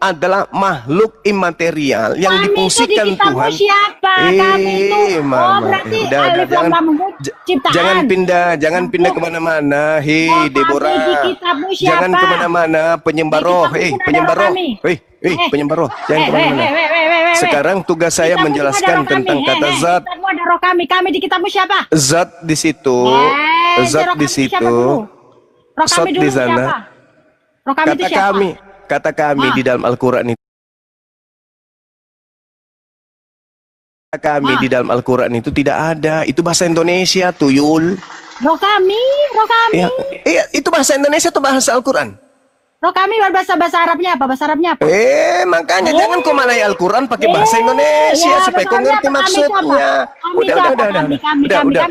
adalah makhluk imaterial yang difungsikan Tuhan. Siapa? Kami itu. Berarti alif lam ciptaan. Jangan pindah kemana-mana. Hei, Deborah. Jangan kemana-mana. Penyembah roh. Penyembah roh. Penyembah roh. Jangan kemana-mana. Sekarang tugas saya menjelaskan tentang kata zat. Ada roh kami. Kami di kitabmu siapa? Zat di situ. Zat di situ. Zat di sana. Kata kami di dalam Al-Quran itu. Di dalam Al-Quran itu tidak ada. Itu bahasa Indonesia, tuyul. Roh kami. Iya, itu bahasa Indonesia atau bahasa Al-Quran? Roh kami bahasa Arabnya apa? Makanya jangan kau malai Al-Quran pakai bahasa Indonesia supaya kau ngerti maksudnya. Udah.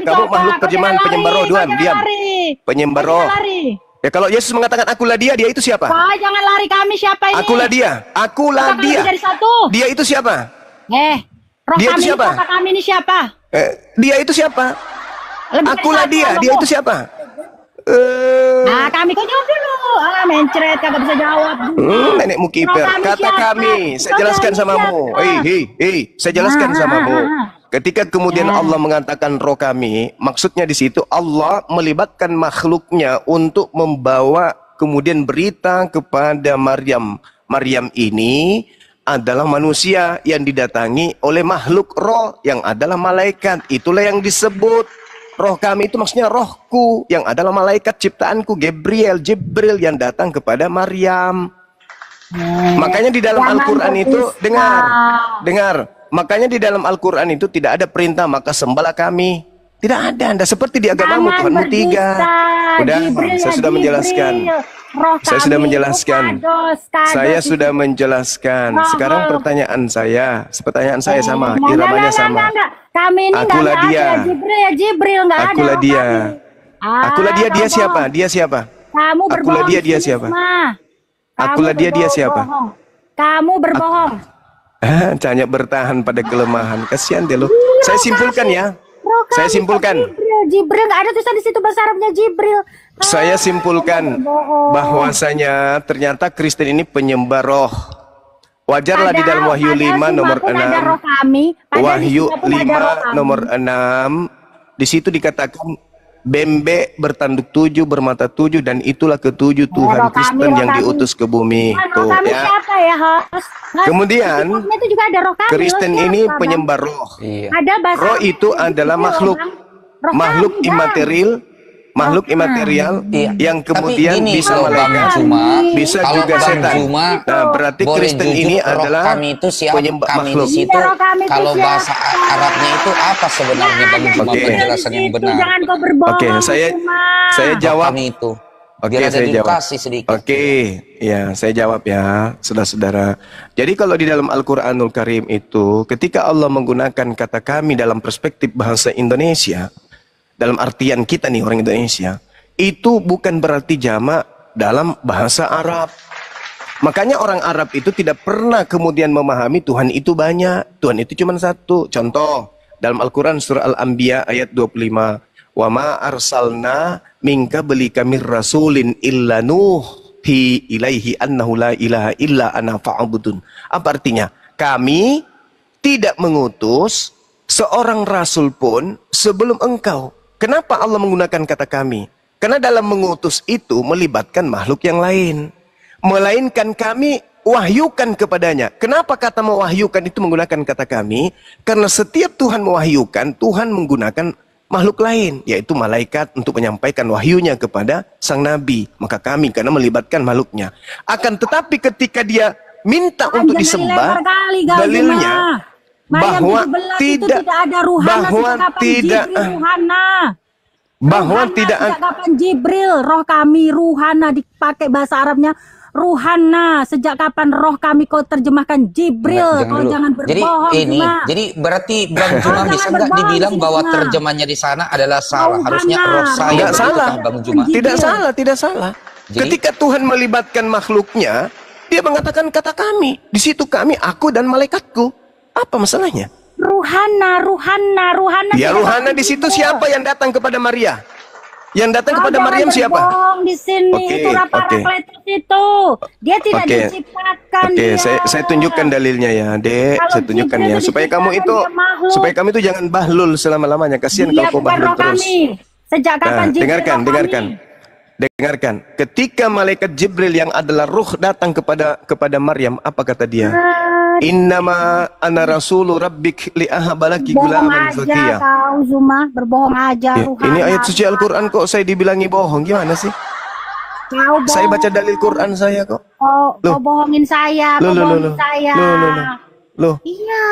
Kamu makhluk terjemahan penyembah roh, Duan, diam. Penyembah roh. Ya kalau Yesus mengatakan akulah dia itu siapa? Jangan lari, kami siapa ini? Akulah dia. Dia itu siapa? Roh dia kami itu siapa? Kami ini siapa? Dia itu siapa? Akulah dia itu siapa? Kami kau jawab dulu. Mencret, kagak bisa jawab. Nenekmu kiper. Kata kami, saya jelaskan samamu. Saya jelaskan samamu. Ketika kemudian Allah mengatakan roh kami, maksudnya di situ Allah melibatkan makhluknya untuk membawa kemudian berita kepada Maryam. Maryam ini adalah manusia yang didatangi oleh makhluk roh yang adalah malaikat. Itulah yang disebut roh kami, itu maksudnya rohku yang adalah malaikat ciptaanku, Jibril yang datang kepada Maryam. Makanya di dalam Al-Quran itu dengar. Makanya di dalam Al-Quran itu tidak ada perintah maka sembahlah kami. Tidak ada. Anda seperti di agamamu Tuhanmu tiga. Saya sudah menjelaskan. Saya sudah menjelaskan. Sekarang pertanyaan saya sama, iramanya sama. Kami ini akulah dia. Jibril nggak ada. Akulah dia. Akulah dia. Dia siapa? Dia siapa? Kamu berbohong. Akulah dia siapa? Akulah dia siapa? Kamu berbohong. Hanya bertahan pada kelemahan. Kasihan deh lo. Saya simpulkan ya. Saya simpulkan. Jibril nggak ada tulisan di situ bahasa Arabnya Jibril. Saya simpulkan bahwasanya ternyata Kristen ini penyembah roh. Wajarlah di dalam Wahyu 5 nomor 6. Wahyu 5 nomor 6. Di situ dikatakan bembe bertanduk 7, bermata 7, dan itulah ketujuh Tuhan Kristen yang diutus ke bumi. Tuh ya. Kemudian Kristen ini penyembah roh. Roh itu adalah makhluk imaterial yang kemudian bisa malaikat, bisa juga setan. Nah, berarti Kristen ini adalah penyembah makhluk. Kalau bahasa Arabnya itu apa sebenarnya bagi Juma penjelasan yang benar? Oke, saya jawab itu. Saya jawab. Saya jawab ya, saudara-saudara. Jadi kalau di dalam Al-Quranul Karim itu, ketika Allah menggunakan kata kami dalam perspektif bahasa Indonesia, dalam artian kita nih orang Indonesia, itu bukan berarti jamak dalam bahasa Arab. Makanya orang Arab itu tidak pernah kemudian memahami Tuhan itu banyak, Tuhan itu cuma satu. Contoh, dalam Al-Quran surah Al-Anbiya ayat 25. Wa ma arsalna minka beli kami rasulin illa nuhi ilaihi annahu la ilaha illa ana fa'budun. Apa artinya? Kami tidak mengutus seorang rasul pun sebelum engkau. Kenapa Allah menggunakan kata kami? Karena dalam mengutus itu melibatkan makhluk yang lain. Melainkan kami wahyukan kepadanya. Kenapa kata mewahyukan itu menggunakan kata kami? Karena setiap Tuhan mewahyukan, Tuhan menggunakan makhluk lain, yaitu malaikat untuk menyampaikan wahyunya kepada sang nabi. Maka kami karena melibatkan makhluknya. Akan tetapi ketika dia minta untuk disembah, dalilnya bahwa tidak ada kapan Jibril, roh kami ruhana dipakai bahasa Arabnya ruhana. Sejak kapan roh kami kau terjemahkan Jibril? Kau jangan berbohong. Jadi berarti Bang Juma bisa nggak dibilang bahwa terjemahnya di sana adalah salah? Harusnya roh saya. Tidak salah, Bang Juma. Tidak salah. Ketika Tuhan melibatkan makhluknya, dia mengatakan kata kami. Di situ kami, aku dan malaikatku. Apa masalahnya? Ruhana. Ya ruhana di situ siapa yang datang kepada Maria? Yang datang kepada Maryam siapa? Di sini itu Parakletos itu. Dia tidak diciptakan. Saya tunjukkan dalilnya ya, Dek. Saya tunjukkan ya supaya kamu itu jangan bahlul selama-lamanya. Kasihan kalau kau bahlul terus. Sejak kapan Dengarkan. Ketika malaikat Jibril yang adalah ruh datang kepada Maryam, apa kata dia? Innama ana rasulu rabbik li ahabalaki gulaman zakiyah. Kau Zuma berbohong aja. Ini ayat suci Al-Quran kok saya dibilangi bohong, gimana sih? Saya baca dalil Quran saya kok. Kau bohongin saya, Loh. Iya.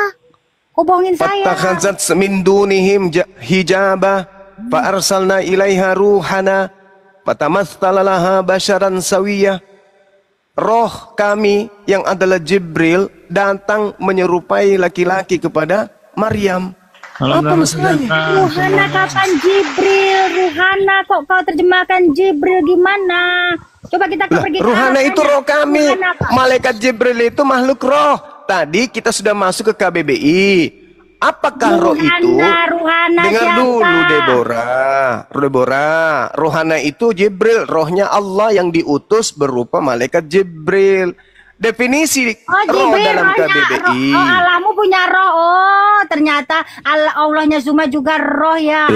Kau bohongin saya. Fattakhazat min dunihim hijaba fa arsalna ilaiha ruhana fatamattsala laha basyaran sawiyah. Roh kami yang adalah Jibril datang menyerupai laki-laki kepada Maryam. Apa maksudnya? Ruhana kapan Jibril? Ruhana kok kau terjemahkan Jibril gimana? Coba kita pergi. Ruhana itu roh kami. Malaikat Jibril itu makhluk roh. Tadi kita sudah masuk ke KBBI. Apakah roh itu? Dengar dulu Deborah. Rohana itu Jibril, rohnya Allah yang diutus berupa malaikat Jibril. Definisi roh dalam KBBI. Allahmu punya roh. Ternyata Allahnya Zuma juga roh ya.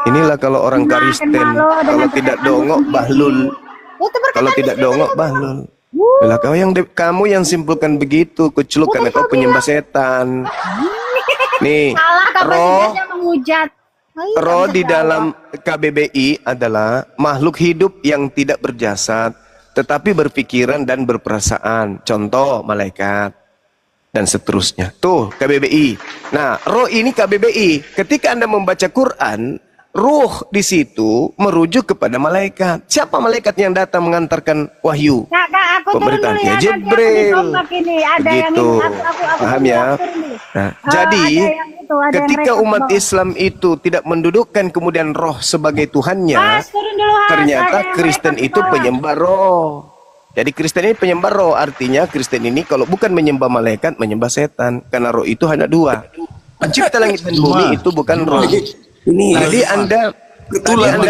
Inilah kalau orang Kristen, kalau tidak dongok bahlul. Kalau tidak dongok bahlul. Lah kamu yang simpulkan begitu, kuceluk karena kau penyembah setan. Nih, roh di dalam KBBI adalah makhluk hidup yang tidak berjasad, tetapi berpikiran dan berperasaan. Contoh malaikat dan seterusnya. Tuh KBBI. Nah, roh ini KBBI. Ketika Anda membaca Quran, ruh di situ merujuk kepada malaikat. Siapa malaikat yang datang mengantarkan wahyu? Pemberitaannya Jibril. Begitu. Paham ya? Nah, jadi ketika umat Islam itu tidak mendudukkan kemudian roh sebagai Tuhannya, ternyata Kristen itu penyembah roh. Jadi Kristen ini penyembah roh, artinya Kristen ini kalau bukan menyembah malaikat, menyembah setan. Karena roh itu hanya dua. Pencipta langit dan bumi itu bukan roh. Tadi Anda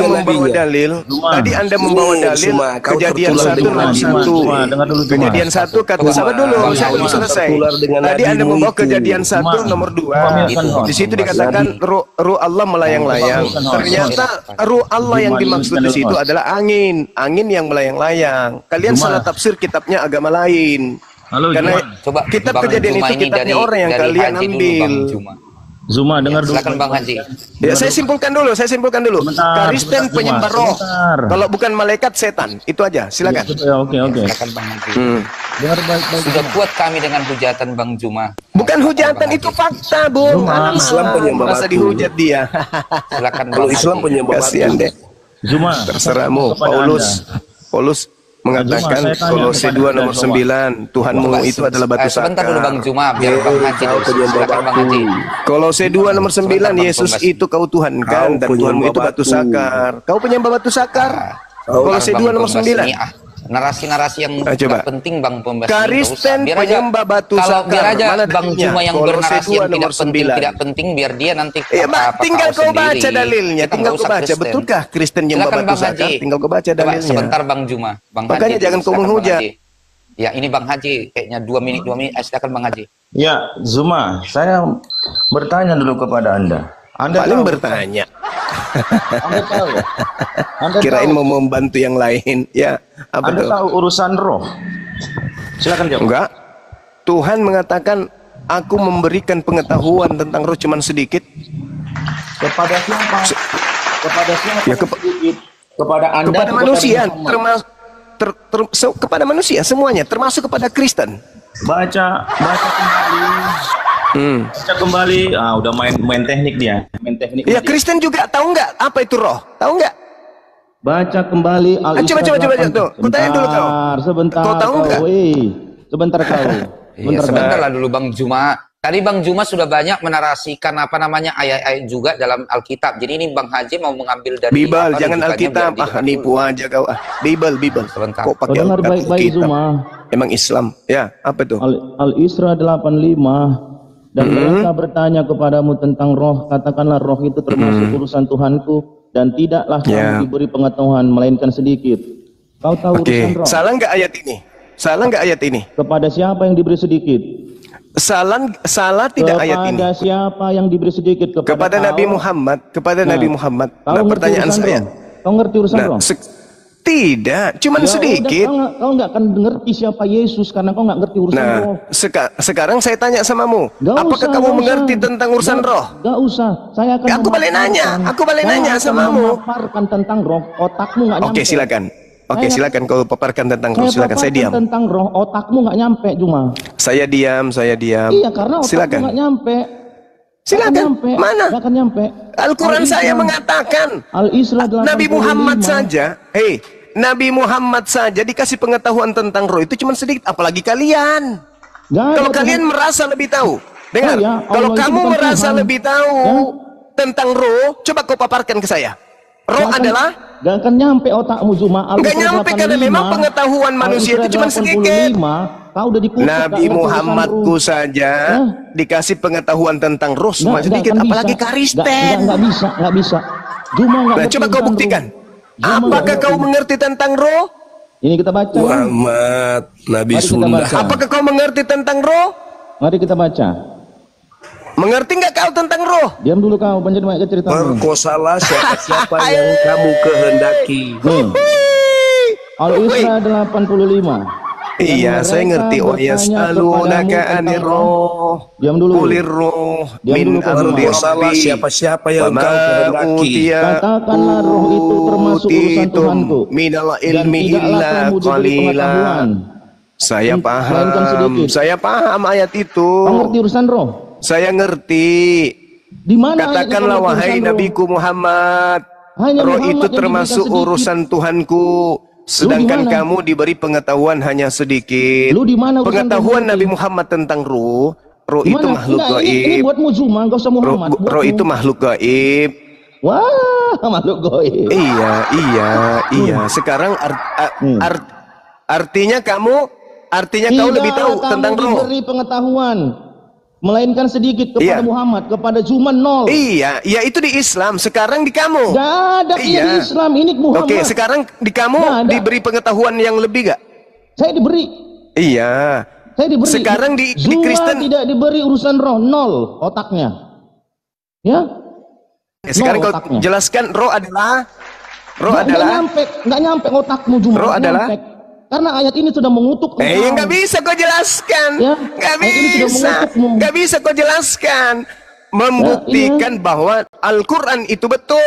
membawa dalil. Tadi Anda membawa dalil Kejadian 1 nomor 1. Kejadian 1 kata sahabat dulu, saya belum selesai. Tadi Anda membawa Kejadian 1 nomor 2. Di situ dikatakan ruh Allah melayang-layang. Ternyata ruh Allah yang dimaksud di situ adalah angin yang melayang-layang. Kalian salah tafsir kitabnya agama lain. Karena kitab Kejadian itu kitabnya orang yang kalian ambil. Zuma, dengar dulu. Silakan Bang Haji. Ya, saya simpulkan dulu. Kristen penyembah roh. Kalau bukan malaikat, setan. Itu aja. Silakan. Oke. Silakan Bang Haji. Dengar baik-baik. Sudah kuat kami dengan hujatan Bang Juma. Bukan hujatan, itu fakta, Bung. Islam penyembah batu. Masa dihujat dia. Silakan Bang Haji. Islam penyembah batu. Kasihan deh. Zuma, terserahmu. Paulus mengatakan Kolose 2 nomor 9, Tuhanmu itu adalah batu sakar. Sebentar dulu Bang Juma, biar Bang Haji silakan Bang Haji. Kolose 2 nomor 9, Yesus itu kau Tuhankan dan Tuhanmu itu batu sakar. Kau penyembah batu sakar. Kolose 2 nomor 9. Narasi-narasi yang penting Bang pembahasan. Kristen penyembah batu sakar. Biar aja Bang Juma yang bernarasi yang tidak penting, biar dia nanti tinggal kau baca dalilnya. Tinggal kau baca. Betulkah Kristen penyembah batu sakar? Tinggal kau baca dalilnya. Sebentar Bang Juma. Makanya jangan kau menghujat. Ya ini Bang Haji kayaknya 2 menit. Silakan Bang Haji. Ya Zuma, saya bertanya dulu kepada Anda. Anda paling bertanya. Anda tahu. Kirain mau membantu yang lain. Ya, apa Anda tahu urusan roh? Silakan jawab. Enggak. Tuhan mengatakan, aku memberikan pengetahuan tentang roh cuman sedikit. Kepada siapa? Kepada siapa? Ya, kepada Anda. Kepada manusia, kepada manusia semuanya, termasuk kepada Kristen. Baca kembali. Baca kembali. Udah main teknik dia. Main teknik. Ya, Kristen juga tahu nggak apa itu roh? Tahu nggak? Baca kembali Al-Isra. Coba tuh. Kutanya dulu kau. Sebentar. Kau tahu nggak? Sebentar kau. Sebentar lah dulu Bang Juma. Tadi Bang Juma sudah banyak menarasikan ayat-ayat juga dalam Alkitab. Jadi ini Bang Haji mau mengambil dari Bible, jangan Alkitab. Nipu aja kau. Bible. Sebentar. Kok pakai dengar baik-baik Zuma. Emang Islam. Ya, apa itu? Al-Isra 85. Dan mereka bertanya kepadamu tentang roh, katakanlah roh itu termasuk urusan Tuhanku, dan tidaklah kamu diberi pengetahuan melainkan sedikit. Kau tahu urusan roh. Salah nggak ayat ini? Salah nggak ayat ini? Kepada siapa yang diberi sedikit? Salah tidak ayat ini? Kepada siapa yang diberi sedikit? Kepada Nabi Muhammad. Kepada Nabi Muhammad. Nah, pertanyaan saya. Kau ngerti urusan roh? Tidak, cuman sedikit. Kau nggak akan ngerti siapa Yesus karena kau nggak ngerti urusan roh. Sekarang saya tanya samamu, apakah kamu mengerti tentang urusan roh? Gak usah, saya akan. Aku balik nanya samamu. Memaparkan tentang roh, otakmu nggak nyampe. Oke, silakan. Oke, silakan kau paparkan tentang roh. Silakan, saya diam. Tentang roh, otakmu nggak nyampe cuma. Saya diam. Iya, karena otakmu nggak nyampe. Silakan. Mana? Gak akan nyampe. Al-Quran saya mengatakan. Al-Isra 85. Nabi Muhammad saja. Nabi Muhammad saja dikasih pengetahuan tentang roh itu cuma sedikit. Apalagi kalian. Kalau kalian merasa lebih tahu. Dengar. Kalau kamu merasa lebih tahu tentang roh, coba kau paparkan ke saya. Roh adalah. Gak akan nyampe otakmu cuma. Gak nyampe karena memang pengetahuan manusia itu cuma sedikit. Kau udah Nabi Muhammadku saja dikasih pengetahuan tentang roh cuma sedikit, apalagi Kristen. Nggak bisa. Cuma nggak. Coba kau buktikan. Apakah kau mengerti tentang roh? Ini kita baca. Muhammad, Nabi Sunda. Apakah kau mengerti tentang roh? Mari kita baca. Mengerti nggak kau tentang roh? Diam dulu kau, panjang banyak cerita. Perkosalah siapa yang kamu kehendaki. Al-Isra 85. Iya, saya ngerti. Oh ya, salunaka anir roh. Diam dulu. Kulir roh min perkosalah siapa yang kau kehendaki. Katakanlah roh itu termasuk urusan Tuhanku. Minal ilmi illa qalilan. Saya paham ayat itu. Kau ngerti urusan roh? Saya ngerti. Di mana? Katakanlah wahai Nabiku Muhammad, roh itu termasuk urusan Tuhanku. Sedangkan kamu diberi pengetahuan hanya sedikit. Pengetahuan Nabi Muhammad tentang roh itu makhluk gaib. Ini buatmu Zuma, enggak usah Muhammad. Roh itu makhluk gaib. Wah, makhluk gaib. Iya. Sekarang artinya kau lebih tahu tentang roh. Diberi pengetahuan, melainkan sedikit kepada Muhammad, kepada Zuma 0. Iya, itu di Islam. Sekarang di kamu. Gak ada di Islam, ini Muhammad. Oke, sekarang di kamu diberi pengetahuan yang lebih gak? Saya diberi. Iya. Saya diberi. Sekarang di Kristen tidak diberi urusan roh, 0 otaknya. Ya? Sekarang kau jelaskan roh adalah nggak nyampe otakmu Zuma. Roh adalah karena ayat ini sudah mengutuk. Nggak bisa kau jelaskan. Nggak bisa kau jelaskan. Membuktikan bahwa Al-Quran itu betul.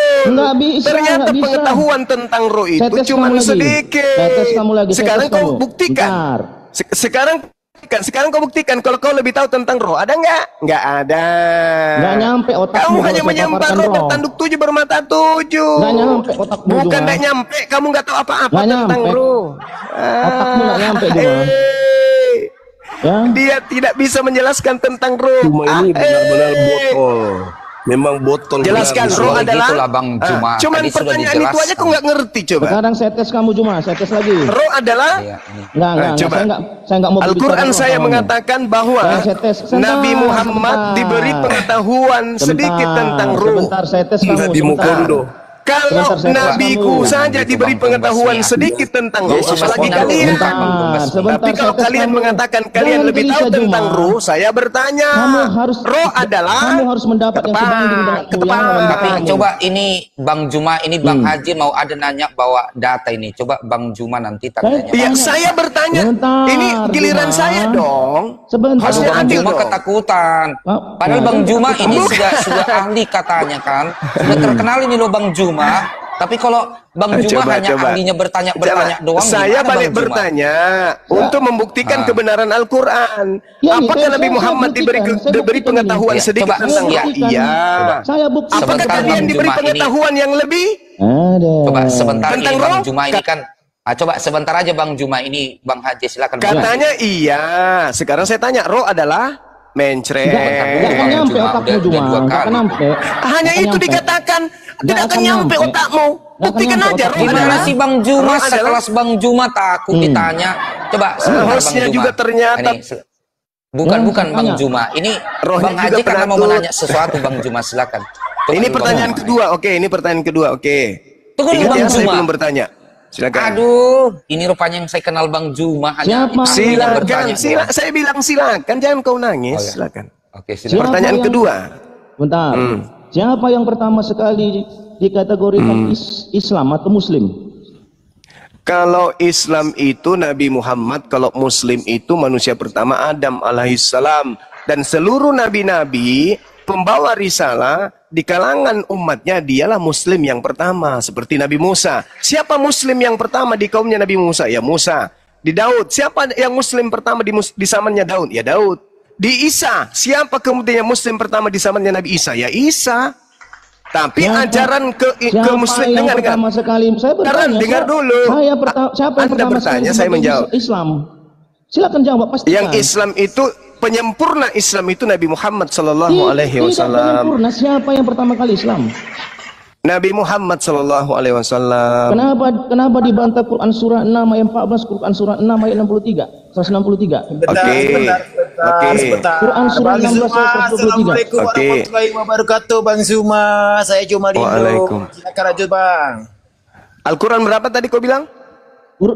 Ternyata pengetahuan tentang roh itu cuma sedikit. Sekarang kau buktikan. Sekarang kau buktikan kalau kau lebih tahu tentang roh. Ada nggak? Nggak ada. Nggak nyampe otakmu. Kamu hanya menyembah roh bertanduk 7 bermata 7. Nggak nyampe otakmu. Bukan nggak nyampe. Kamu nggak tahu apa-apa tentang roh. Otakmu nggak nyampe juga. Dia tidak bisa menjelaskan tentang roh. Cuma ini benar-benar botol. Memang botol. Jelaskan roh adalah. Itulah Bang Juma. Cuman pertanyaan itu aja kok nggak ngerti coba. Sekarang saya tes kamu Juma, saya tes lagi. Roh adalah. Coba. Saya nggak mau. Al-Quran saya mengatakan bahwa Nabi Muhammad diberi pengetahuan sedikit tentang roh. Sebentar, saya tes kamu. Nabi Mukondo. Kalau nabiku saja diberi pengetahuan sedikit tentang roh, apalagi kalian. Tapi kalau kalian mengatakan kalian lebih tahu tentang roh, saya bertanya. Roh adalah. Kamu harus mendapat yang sebanding dengan. Tapi coba ini Bang Juma, ini Bang Haji mau ada nanya bawa data ini. Coba Bang Juma nanti tanya. Iya, saya bertanya. Ini giliran saya dong. Sebentar. Bang Juma ketakutan. Padahal Bang Juma ini sudah ahli katanya kan. Sudah terkenal ini loh Bang Juma. Tapi kalau Bang Juma hanya ahlinya bertanya doang. Saya balik bertanya untuk membuktikan kebenaran Al-Quran. Apakah Nabi Muhammad diberi pengetahuan sedikit tentang roh? Iya. Apakah kalian diberi pengetahuan yang lebih? Coba sebentar ini Bang Juma ini kan. Coba sebentar aja Bang Juma ini Bang Haji silakan. Katanya iya. Sekarang saya tanya, roh adalah mencret. Nggak akan nyampe otakmu Juma. Nggak akan nyampe. Hanya itu dikatakan. Tidak akan nyampe otakmu. Buktikan aja. Gimana sih Bang Juma? Sekelas Bang Juma takut ditanya. Coba hostnya juga ternyata. Bukan Bang Juma. Ini Bang Haji karena mau menanya sesuatu Bang Juma silakan. Ini pertanyaan kedua. Oke, ini pertanyaan kedua. Oke. Tunggu, Ingat Bang ya, saya Juma. belum bertanya. Silakan. Aduh, ini rupanya yang saya kenal Bang Juma hanya Silakan. Saya bilang silakan, jangan kau nangis. Oh, ya. Silakan. Oke, silakan. Pertanyaan kedua. Bentar. Siapa yang pertama sekali dikategorikan Islam atau Muslim? Kalau Islam itu Nabi Muhammad, kalau Muslim itu manusia pertama Adam alaihissalam. Dan seluruh nabi-nabi pembawa risalah di kalangan umatnya dialah Muslim yang pertama. Seperti Nabi Musa. Siapa Muslim yang pertama di kaumnya Nabi Musa? Ya Musa. Di Daud. Siapa yang Muslim pertama di zamannya Daud? Ya Daud. Di Isa. Siapa kemudian yang Muslim pertama di zamannya Nabi Isa? Ya Isa. Tapi ajaran ke Muslim dengan pertama sekali saya bertanya, dengar dulu. Siapa yang pertama bertanya, sekali saya menjawab. Islam. Silakan jawab pasti. Yang Islam itu penyempurna Islam itu Nabi Muhammad sallallahu alaihi wasallam. Tidak penyempurna, siapa yang pertama kali Islam? Nabi Muhammad sallallahu alaihi wasallam. Kenapa dibantah Quran surah 6 ayat 14, Quran surah 6 ayat 63, 163? Sebentar. Quran surah 16 ayat 123. Assalamualaikum warahmatullahi wabarakatuh, Bang Zuma. Saya cuma Waalaikum. Silakan lanjut, Bang. Al-Quran berapa tadi kau bilang?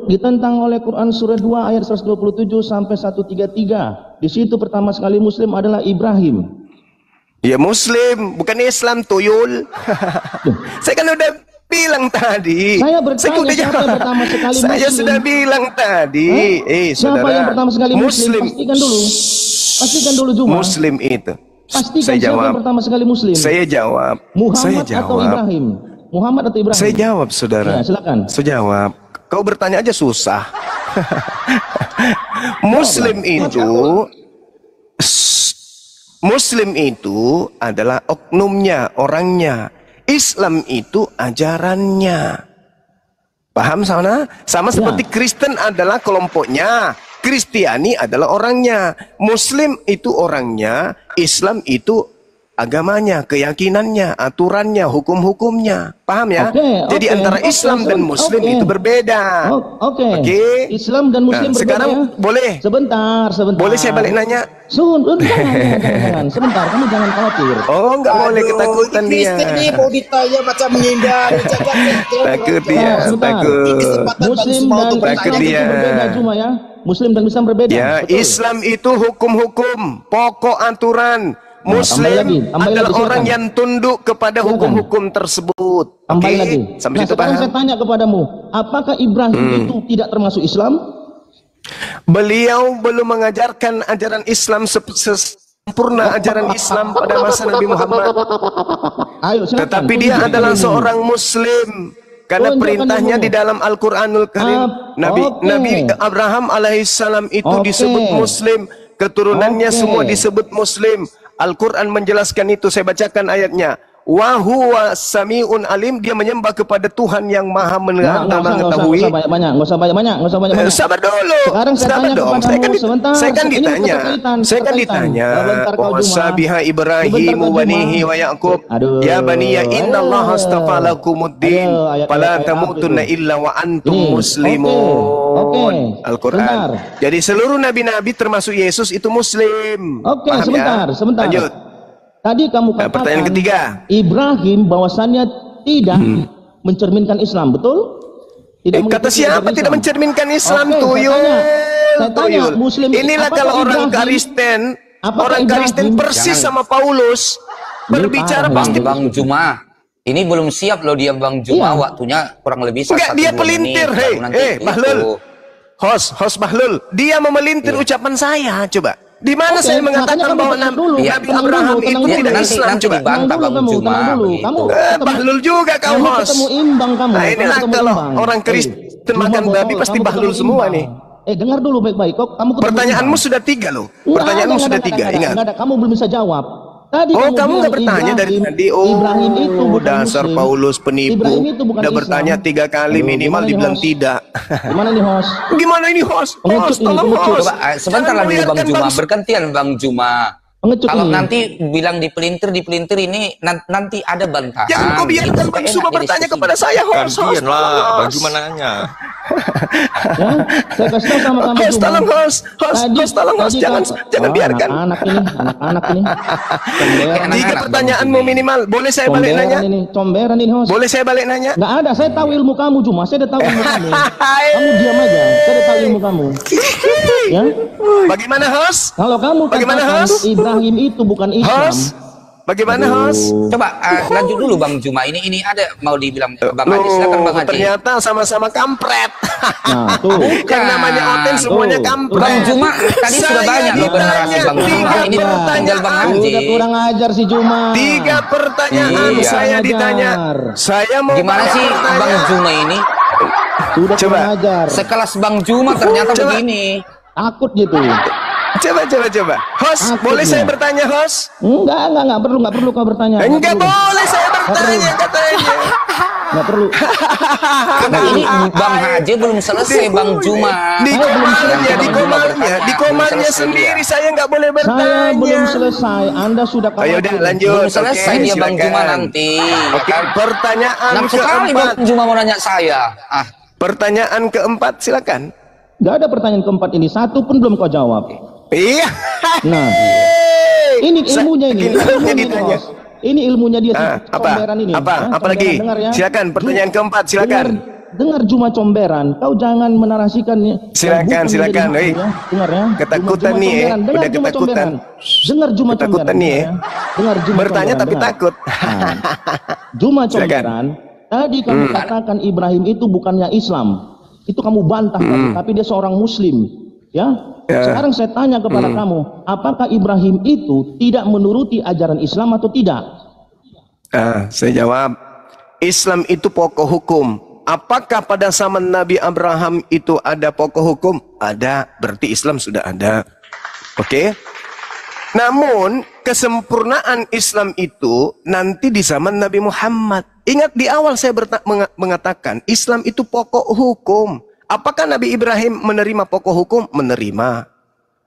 Ditentang oleh Quran surah 2 ayat 127 sampai 133. Di situ pertama sekali Muslim adalah Ibrahim. Ya Muslim, bukan Islam tuyul. Saya kan udah bilang tadi. Saya bertanya siapa yang pertama sekali Muslim. Saya sudah bilang tadi. Siapa saudara, yang pertama sekali Muslim? Pastikan dulu Juma. Muslim itu. Pastikan saya siapa jawab. yang pertama sekali Muslim. Saya jawab. Muhammad saya jawab. atau Ibrahim? Muhammad atau Ibrahim? Saya jawab, saudara. Ya, silakan. Saya jawab. Kau bertanya aja susah. Muslim itu adalah oknumnya, orangnya. Islam itu ajarannya. Paham sana? Sama seperti Kristen adalah kelompoknya, Kristiani adalah orangnya, Muslim itu orangnya, Islam itu agamanya, keyakinannya, aturannya, hukum-hukumnya. Paham ya? Jadi antara Islam dan Muslim itu berbeda. Oke. Islam dan Muslim berbeda. Sekarang boleh. Sebentar. Boleh saya balik nanya? Jangan. Sebentar, kamu jangan khawatir. Oh, nggak boleh ketakutan dia. Kristen ini mau ditanya macam menghindar. Takut dia, takut. Muslim dan Islam itu berbeda cuma ya. Muslim dan Islam berbeda. Ya, Islam itu hukum-hukum, pokok aturan. Muslim adalah orang yang tunduk kepada hukum-hukum tersebut. Tambah lagi. Sampai situ sekarang paham? saya tanya kepadamu, apakah Ibrahim itu tidak termasuk Islam? Beliau belum mengajarkan ajaran Islam sempurna ajaran Islam pada masa Nabi Muhammad. Ayo, silakan. Tetapi dia adalah seorang Muslim. Karena perintahnya di dalam Al-Quranul Karim, Nabi Abraham alaihissalam itu disebut Muslim, keturunannya semua disebut Muslim. Al-Quran menjelaskan itu, saya bacakan ayatnya. Wa huwa sami'un alim, dia menyembah kepada Tuhan yang maha mengetahui. Nggak usah banyak. Sabar dulu. Sekarang saya tanya kepadamu, saya kan ditanya. Wa sabiha Ibrahim wa banihi wa Yaqub. Ya baniya innallaha astafa lakumuddin fala tamutunna illa wa antum muslimun. Al-Quran. Jadi seluruh nabi-nabi termasuk Yesus itu Muslim. Oke, sebentar. Lanjut. Tadi kamu katakan pertanyaan ketiga, Ibrahim bahwasannya tidak mencerminkan Islam, betul? Kata siapa tidak mencerminkan Islam? Tuyul. Muslim. Inilah kalau orang Kristen, persis sama Paulus berbicara pasti. Bang Juma, ini belum siap loh dia Bang Juma, waktunya kurang lebih 1 Enggak, dia pelintir. Bahlul. Host Bahlul, dia memelintir ucapan saya, coba. Di mana saya mengatakan bahwa Nabi Abraham itu tidak Islam? Coba dibantah Bang Juma. Bahlul juga kau host. Nah inilah kalau orang Kristen makan babi pasti Bahlul semua nih. Dengar dulu baik-baik. Pertanyaanmu sudah 3 loh. Pertanyaanmu sudah 3, ingat. Kamu belum bisa jawab. Tadi kamu nggak bertanya dari tadi. Ibrahim itu dasar Muslim. Paulus penipu. Udah bertanya 3 kali minimal dibilang tidak. Gimana nih host? Gimana ini host? Host, tolong host. Sebentar lagi Bang Juma, bergantian Bang Juma. Pengecut Kalau ini. nanti bilang dipelintir ini nanti ada bantahan. Jangan kau biarkan Bang Zuma bertanya kepada saya, host. Gantian lah, Bang Zuma nanya. Ya, saya kasih tahu sama kamu Host, Zuma. tolong host, tolong host, jangan biarkan. Anak-anak ini. Comberan. 3 pertanyaanmu minimal. Boleh saya balik nanya? Comberan ini host. Boleh saya balik nanya? Nggak ada, saya tahu ilmu kamu Zuma. Saya udah tahu ilmu kamu. Kamu diam aja. Saya udah tahu ilmu kamu. Ya. Bagaimana host? Kalau kamu Bagaimana, katakan host? Ibrahim itu bukan Islam. Host? Bagaimana host? Coba lanjut dulu Bang Zuma. Ini ada mau dibilang Bang Haji, silakan Bang Haji. Ternyata sama-sama kampret. Nah, tuh. Yang namanya Oten semuanya kampret. Bang Zuma tadi sudah banyak loh generasi Bang Zuma. Ini tinggal Bang Haji. Udah kurang ajar si Zuma. 3 pertanyaan Iya. saya ditanya. Saya mau Gimana banyak sih pertanyaan. Bang Zuma ini? Sudah Coba. kurang ajar. Sekelas Bang Zuma ternyata Coba. begini. Takut gitu. Coba. Host, Takutnya. boleh saya bertanya host? Enggak perlu kau bertanya. Enggak boleh saya bertanya katanya. Enggak perlu. Nah, ini Bang Haji belum selesai Bang Zuma. Di komarnya, Bang Zuma bertanya, di belum komarnya selesai sendiri dia. saya nggak boleh bertanya. Saya belum selesai. Anda sudah Ayo udah lanjut. Belum selesai Oke, dia Bang silakan. Zuma nanti. Oke, pertanyaan Nafsu sekali keempat. Bang Zuma mau nanya saya. Pertanyaan keempat silakan. Enggak ada pertanyaan keempat ini. Satu pun belum kau jawab. Iya. Nah, ini ilmunya ini. Ilmunya ditanya. Bos. Ini ilmunya dia si Apa? comberan ini. Apa? Ya, Apa lagi? Dengar ya. Silakan pertanyaan keempat silakan. Dengar Zuma comberan. Kau jangan menarasikan ya. Silakan. Ya. Dengar ya. Ketakutan Zuma nih, comberan. Dengar udah Zuma ketakutan. comberan. Dengar Zuma Ketakutan comberan. nih, Dengar ya. Dengar Zuma Bertanya comberan, tapi dengar. takut. Nah, Zuma Silakan. comberan. Tadi kamu katakan Ibrahim itu bukannya Islam. Itu kamu bantah tadi, tapi dia seorang Muslim. Ya. Sekarang saya tanya kepada kamu, apakah Ibrahim itu tidak menuruti ajaran Islam atau tidak? Saya jawab, Islam itu pokok hukum. Apakah pada zaman Nabi Abraham itu ada pokok hukum? Ada, berarti Islam sudah ada. Oke? Namun, kesempurnaan Islam itu nanti di zaman Nabi Muhammad. Ingat di awal saya mengatakan, Islam itu pokok hukum. Apakah Nabi Ibrahim menerima pokok hukum? Menerima.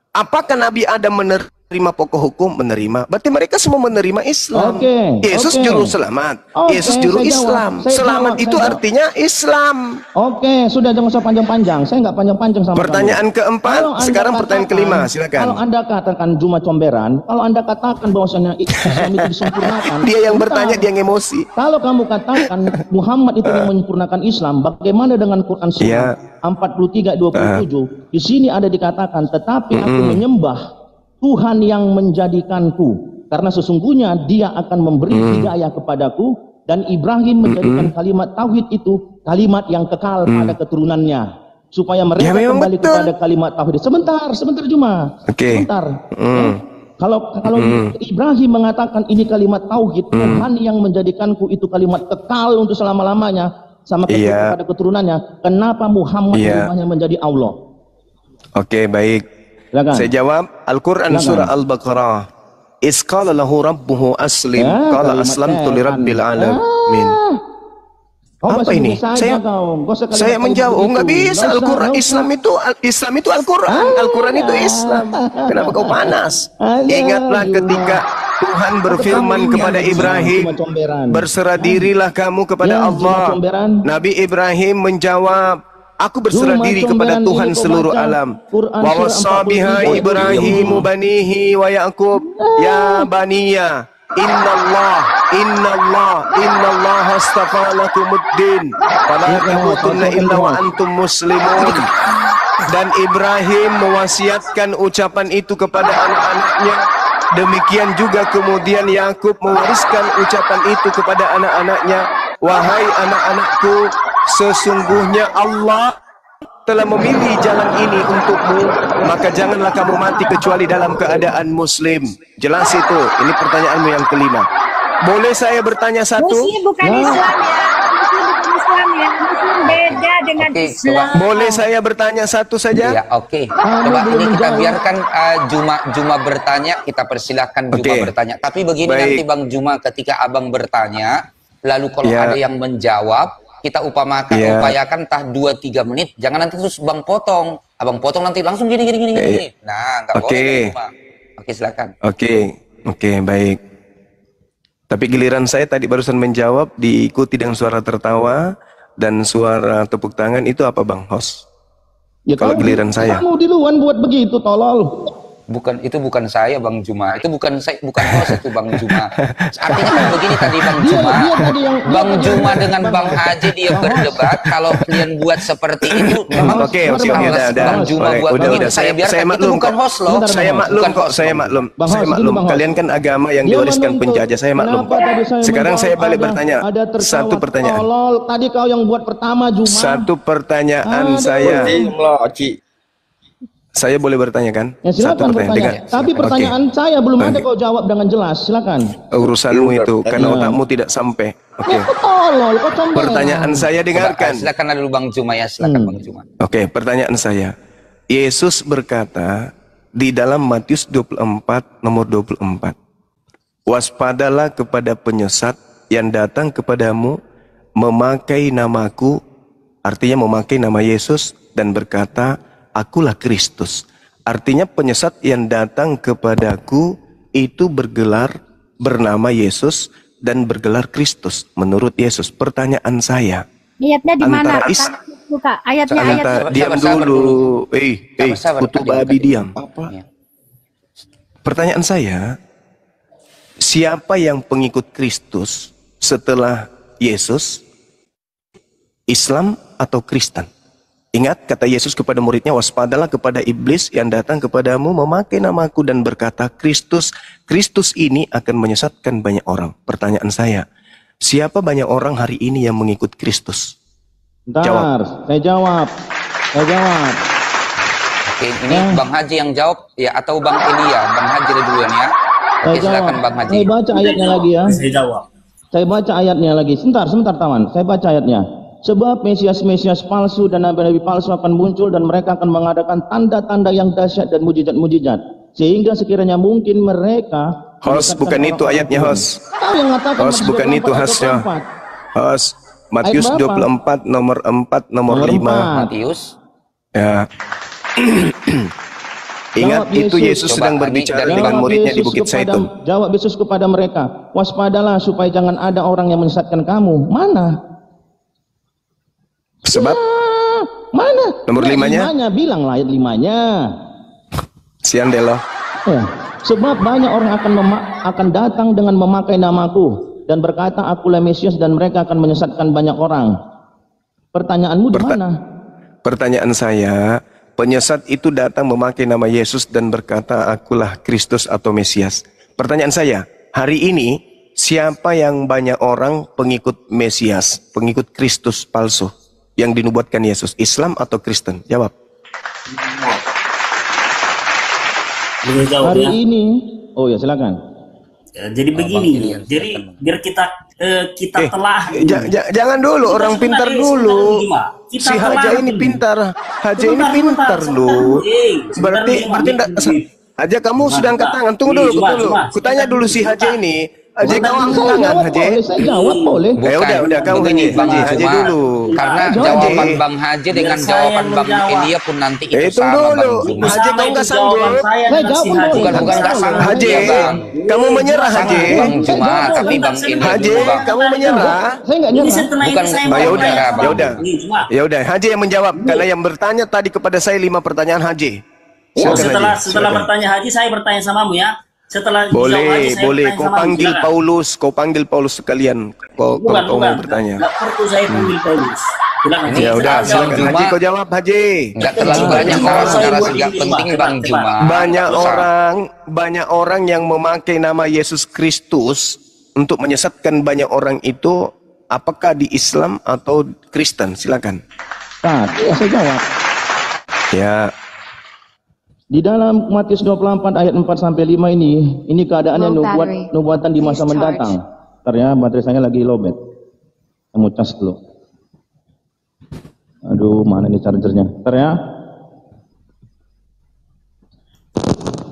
Apakah Nabi Adam menerima pokok hukum? Menerima. Berarti mereka semua menerima Islam. Yesus juru selamat. Yesus juru Islam. Selamat itu artinya Islam. Oke, sudah jangan usah panjang-panjang. Saya nggak panjang-panjang sama Pertanyaan kamu. keempat, sekarang pertanyaan kelima, silakan. Kalau Anda katakan Zuma comberan, kalau Anda katakan bahwasanya Islam itu disempurnakan, Dia yang bentar. bertanya, dia yang emosi. Kalau kamu katakan Muhammad itu yang menyempurnakan Islam, bagaimana dengan Quran surah 43:27? Di sini ada dikatakan, tetapi aku menyembah Tuhan yang menjadikanku, karena sesungguhnya dia akan memberi hidayah kepadaku, dan Ibrahim menjadikan kalimat tauhid itu kalimat yang kekal pada keturunannya, supaya mereka kembali kepada kalimat tauhid. Sebentar Cuma. Sebentar. Kalau Ibrahim mengatakan ini kalimat tauhid, Tuhan yang menjadikanku itu kalimat kekal untuk selama-lamanya, sama kepada keturunannya, kenapa Muhammad hanya menjadi Allah? Oke, baik. Silakan. Saya jawab, Al-Quran surah Al-Baqarah. Isqala lahu rabbuhu aslim, qala aslamtu lirabbil alamin. Apa ini? Saya menjawab, nggak bisa. Al-Quran Islam itu Al-Quran. Al-Quran itu Islam. Kenapa kau panas? Ingatlah ketika Tuhan berfirman kepada Ibrahim, berserah dirilah kamu kepada Allah. Nabi Ibrahim menjawab, aku berserah diri kepada Tuhan seluruh alam. Wa wassa biha Ibrahimu banihi wa Yaqub ya baniya innallah astafa lakumuddin fala tamutunna illa wa antum muslimun. Dan Ibrahim mewasiatkan ucapan itu kepada anak-anaknya. Demikian juga kemudian Yakub mewariskan ucapan itu kepada anak-anaknya. Wahai anak-anakku, sesungguhnya Allah telah memilih jalan ini untukmu, maka janganlah kamu mati kecuali dalam keadaan muslim. Jelas itu. Ini pertanyaanmu yang kelima. Boleh saya bertanya satu? Muslim bukan Islam ya. Muslim bukan Islam ya. Muslim beda dengan Islam. Boleh saya bertanya satu saja? Ya, oke. Coba ini kita biarkan Juma bertanya, kita persilahkan Juma bertanya. Tapi begini nanti Bang Juma, ketika Abang bertanya, lalu kalau ada yang menjawab, kita upayakan entah 2-3 menit, jangan nanti terus Bang potong. Abang potong nanti langsung gini. Nah, nggak boleh. Oke, silakan. Oke, baik. Tapi giliran saya tadi barusan menjawab diikuti dengan suara tertawa dan suara tepuk tangan, itu apa Bang Host? Ya, kalau giliran saya. Kamu duluan buat begitu, tolol. Itu bukan saya Bang Juma, itu bukan host itu Bang Juma. Artinya kan begini tadi Bang Juma, Bang Juma dengan Bang Haji dia berdebat. Kalau kalian buat seperti itu, memang Oke, udah. Bang Juma buat begitu, saya biarkan. Saya maklum, itu bukan host loh. Saya maklum. Kalian kan agama yang diwariskan penjajah, saya maklum. Sekarang saya balik bertanya. Satu pertanyaan. Tadi kau yang buat pertama Juma. Satu pertanyaan saya. Saya boleh bertanya kan? Ya, silakan bertanya. Tapi pertanyaan saya belum ada kau jawab dengan jelas. Silakan. Urusanmu itu karena otakmu tidak sampai. Oke. Pertanyaan saya dengarkan. Silakan dulu Bang Juma ya, silakan Bang Juma. Oke, pertanyaan saya. Yesus berkata di dalam Matius 24 nomor 24. Waspadalah kepada penyesat yang datang kepadamu memakai namaku, artinya memakai nama Yesus dan berkata, Akulah Kristus. Artinya penyesat yang datang kepadaku itu bergelar bernama Yesus dan bergelar Kristus menurut Yesus. Pertanyaan saya. Ayatnya di mana? Ayatnya. Diam dulu. Kutu babi diam. Pertanyaan saya, siapa yang pengikut Kristus setelah Yesus? Islam atau Kristen? Ingat kata Yesus kepada muridnya, waspadalah kepada iblis yang datang kepadamu memakai namaku dan berkata Kristus. Kristus ini akan menyesatkan banyak orang. Pertanyaan saya, siapa banyak orang hari ini yang mengikut Kristus? Bentar, saya jawab. Oke, ini Bang Haji yang jawab ya atau Bang Elia? Bang Haji duluan ya. Oke, silakan Bang Haji. Saya baca ayatnya lagi ya. Saya jawab. Saya baca ayatnya lagi. Sebentar Taman. Saya baca ayatnya. Sebab Mesias palsu dan nabi-nabi palsu akan muncul dan mereka akan mengadakan tanda-tanda yang dahsyat dan mujizat-mujizat. Sehingga sekiranya mungkin mereka... Host, bukan itu ayatnya, Host. Host, bukan itu hostnya. Host, Matius 24 nomor 4 nomor 5. Matius. Ya. Ingat itu Yesus sedang berbicara dengan muridnya di Bukit Zaitun. Jawab Yesus kepada mereka, waspadalah supaya jangan ada orang yang menyesatkan kamu. Mana? Sebab mana? Nomor 5-nya? Bilang ayat 5-nya. Siandelo. Ya. Sebab banyak orang akan datang dengan memakai namaku dan berkata akulah Mesias dan mereka akan menyesatkan banyak orang. Pertanyaanmu di mana? Pertanyaan saya, penyesat itu datang memakai nama Yesus dan berkata akulah Kristus atau Mesias. Pertanyaan saya, hari ini siapa yang banyak orang pengikut Mesias, pengikut Kristus palsu yang dinubuatkan Yesus, Islam atau Kristen? Jawab. Hari ini, oh ya silakan. Jadi begini, jadi biar kita telah. Jangan dulu, orang pintar dulu. Si Haja ini pintar, Haja ini pintar loh. Berarti enggak. Haja kamu sudah angkat tangan. Tunggu dulu. Kutanya dulu si Haja ini. Haji kamu angkat tangan, Haji. Saya jawab boleh. Udah kamu begini, Bang Haji dulu. Karena jawaban Bang Haji dengan jawaban Bang Elia pun nanti itu sama Bang Juma. Haji kamu nggak sanggup. Bukan nggak sanggup. Haji, kamu menyerah Haji. Bang Juma, tapi Bang Elia. Haji, kamu menyerah. Saya nggak nyerah. Bukan. Ya udah. Haji yang menjawab karena yang bertanya tadi kepada saya 5 pertanyaan Haji. Setelah bertanya Haji, saya bertanya samamu ya. Setelah boleh. Kau panggil Paulus sekalian. Kau mau bertanya. Enggak perlu saya panggil Paulus. Ya udah, silakan Haji kau jawab Haji. Enggak terlalu banyak narasi enggak penting Bang Juma. Banyak orang yang memakai nama Yesus Kristus untuk menyesatkan banyak orang itu, apakah di Islam atau Kristen? Silakan. Saya jawab. Ya. Di dalam Matius 24 ayat 4 sampai 5 ini keadaannya nubuatan di masa mendatang. Bentar ya, baterai saya lagi lowbat. Kamu cas dulu. Aduh, mana ini chargernya? Bentar ya.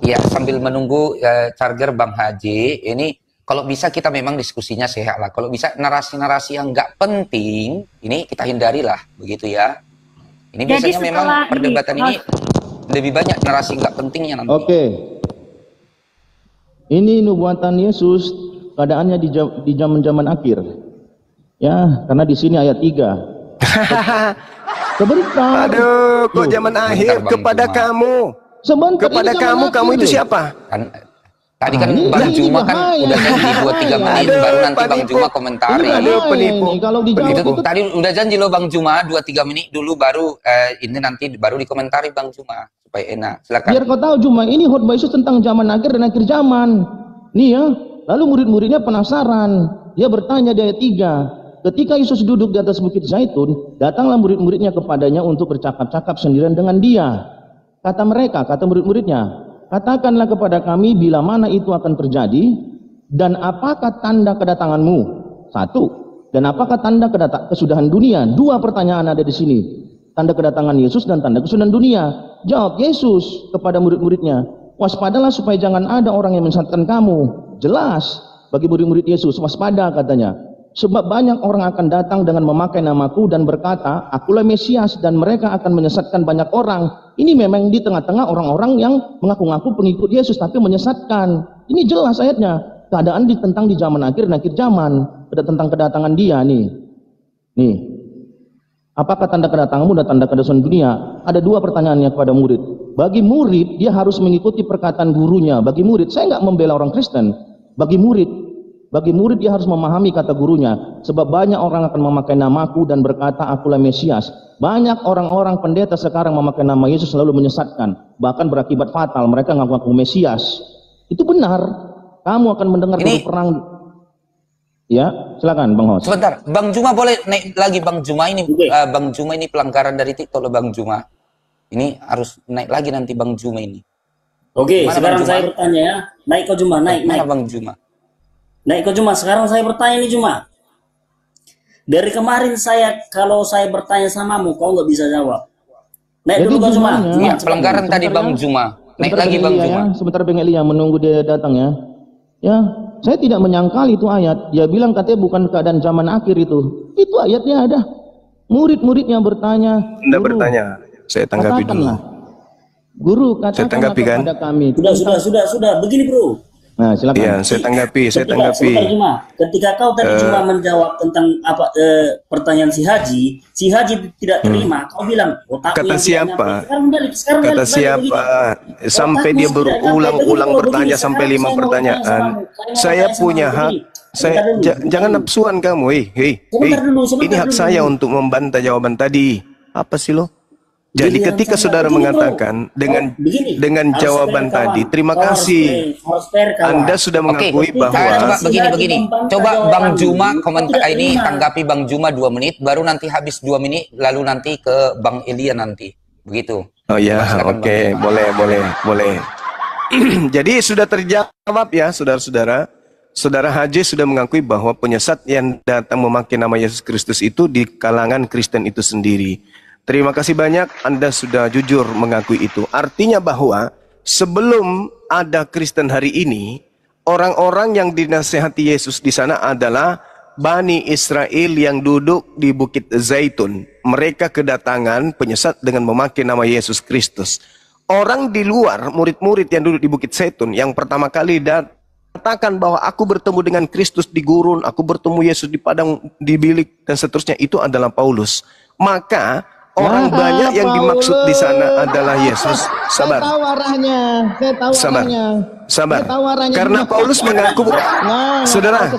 Ya, sambil menunggu charger Bang Haji, ini kalau bisa kita memang diskusinya sehat lah. Kalau bisa narasi-narasi yang nggak penting, ini kita hindarilah, begitu ya. Ini biasanya memang perdebatan ini lebih banyak narasi nggak pentingnya nanti. Oke. Ini nubuatan Yesus keadaannya di zaman-zaman akhir. Ya, karena di sini ayat 3. Sebentar. Aduh, kok zaman akhir kepada kamu. Sebentar, kepada kamu itu siapa? Tadi kan Bang Juma kan udah janji 2-3 menit, baru nanti Bang Juma komentari. Penipu. Kalau dijawab tadi udah janji loh Bang Juma 2-3 menit dulu, baru ini nanti baru dikomentari Bang Juma supaya enak. Silakan. Biar kau tahu Juma, ini khotbah Yesus tentang zaman akhir dan akhir zaman. Nih ya, lalu murid-muridnya penasaran. Dia bertanya di ayat 3. Ketika Yesus duduk di atas bukit Zaitun, datanglah murid-muridnya kepadanya untuk bercakap-cakap sendirian dengan dia. Kata mereka, kata murid-muridnya, katakanlah kepada kami bila mana itu akan terjadi, dan apakah tanda kedatanganmu? 1. Dan apakah tanda kesudahan dunia? 2 pertanyaan ada di sini. Tanda kedatangan Yesus dan tanda kesudahan dunia. Jawab Yesus kepada murid-muridnya, waspadalah supaya jangan ada orang yang menyesatkan kamu. Jelas bagi murid-murid Yesus, waspada katanya. Sebab banyak orang akan datang dengan memakai namaku dan berkata, akulah Mesias, dan mereka akan menyesatkan banyak orang. Ini memang di tengah-tengah orang-orang yang mengaku-ngaku pengikut Yesus tapi menyesatkan. Ini jelas ayatnya. Keadaan tentang di zaman akhir dan akhir zaman. Tentang kedatangan dia nih. Nih. Apakah tanda kedatanganmu dan tanda kedatangan dunia? Ada 2 pertanyaannya kepada murid. Bagi murid, dia harus mengikuti perkataan gurunya. Bagi murid, saya nggak membela orang Kristen. Bagi murid dia harus memahami kata gurunya. Sebab banyak orang akan memakai namaku dan berkata akulah Mesias. Banyak orang-orang pendeta sekarang memakai nama Yesus lalu menyesatkan. Bahkan berakibat fatal. Mereka ngaku-ngaku Mesias. Itu benar. Kamu akan mendengar dari perang. Ya, silakan Bang Hos. Sebentar, Bang Juma boleh naik lagi Bang Juma ini. Bang Juma ini pelanggaran dari TikTok loh Bang Juma. Ini harus naik lagi nanti Bang Juma ini. Oke, sekarang saya bertanya ya. Naik kau Juma, naik. Mana Bang Juma? Naik kau Juma, sekarang saya bertanya nih Juma. Dari kemarin kalau saya bertanya samamu, kau nggak bisa jawab. Naik dulu kau Juma. Ya, pelanggaran tadi Bang Juma. Naik lagi Bang Juma. Sebentar Bang Elia menunggu dia datang ya. Ya, saya tidak menyangkal itu ayat. Dia bilang katanya bukan keadaan zaman akhir itu. Itu ayatnya ada. Murid-muridnya bertanya. Anda bertanya, saya tanggapi dulu. Guru, katakanlah kepada kami. Sudah. Begini bro. Nah, silakan. Iya, saya tanggapi. Ketika kau tadi cuma menjawab tentang pertanyaan si Haji tidak terima. Kau bilang, kata siapa? Kata siapa? Sampai dia berulang-ulang bertanya sampai 5 pertanyaan. Saya punya hak. Jangan nafsuan kamu. Ini hak saya untuk membantah jawaban tadi. Apa sih lo? Jadi ketika saudara mengatakan dengan jawaban tadi, terima kasih. Anda sudah mengakui bahwa begini. Coba Bang Juma komentar ini, tanggapi Bang Juma 2 menit, baru nanti habis 2 menit, lalu nanti ke Bang Elia nanti. Begitu. Oh ya, oke, boleh. Jadi sudah terjawab ya, saudara-saudara. Saudara Haji sudah mengakui bahwa penyesat yang datang memakai nama Yesus Kristus itu di kalangan Kristen itu sendiri. Terima kasih banyak, Anda sudah jujur mengakui itu. Artinya bahwa sebelum ada Kristen hari ini, orang-orang yang dinasihati Yesus di sana adalah Bani Israel yang duduk di Bukit Zaitun. Mereka kedatangan penyesat dengan memakai nama Yesus Kristus. Orang di luar, murid-murid yang duduk di Bukit Zaitun, yang pertama kali katakan bahwa aku bertemu dengan Kristus di gurun, aku bertemu Yesus di padang, di bilik, dan seterusnya, itu adalah Paulus. Maka orang banyak yang dimaksud di sana adalah Yesus. Sabar. Saya tahu arahnya. Sabar. Karena Paulus mengaku, saudara.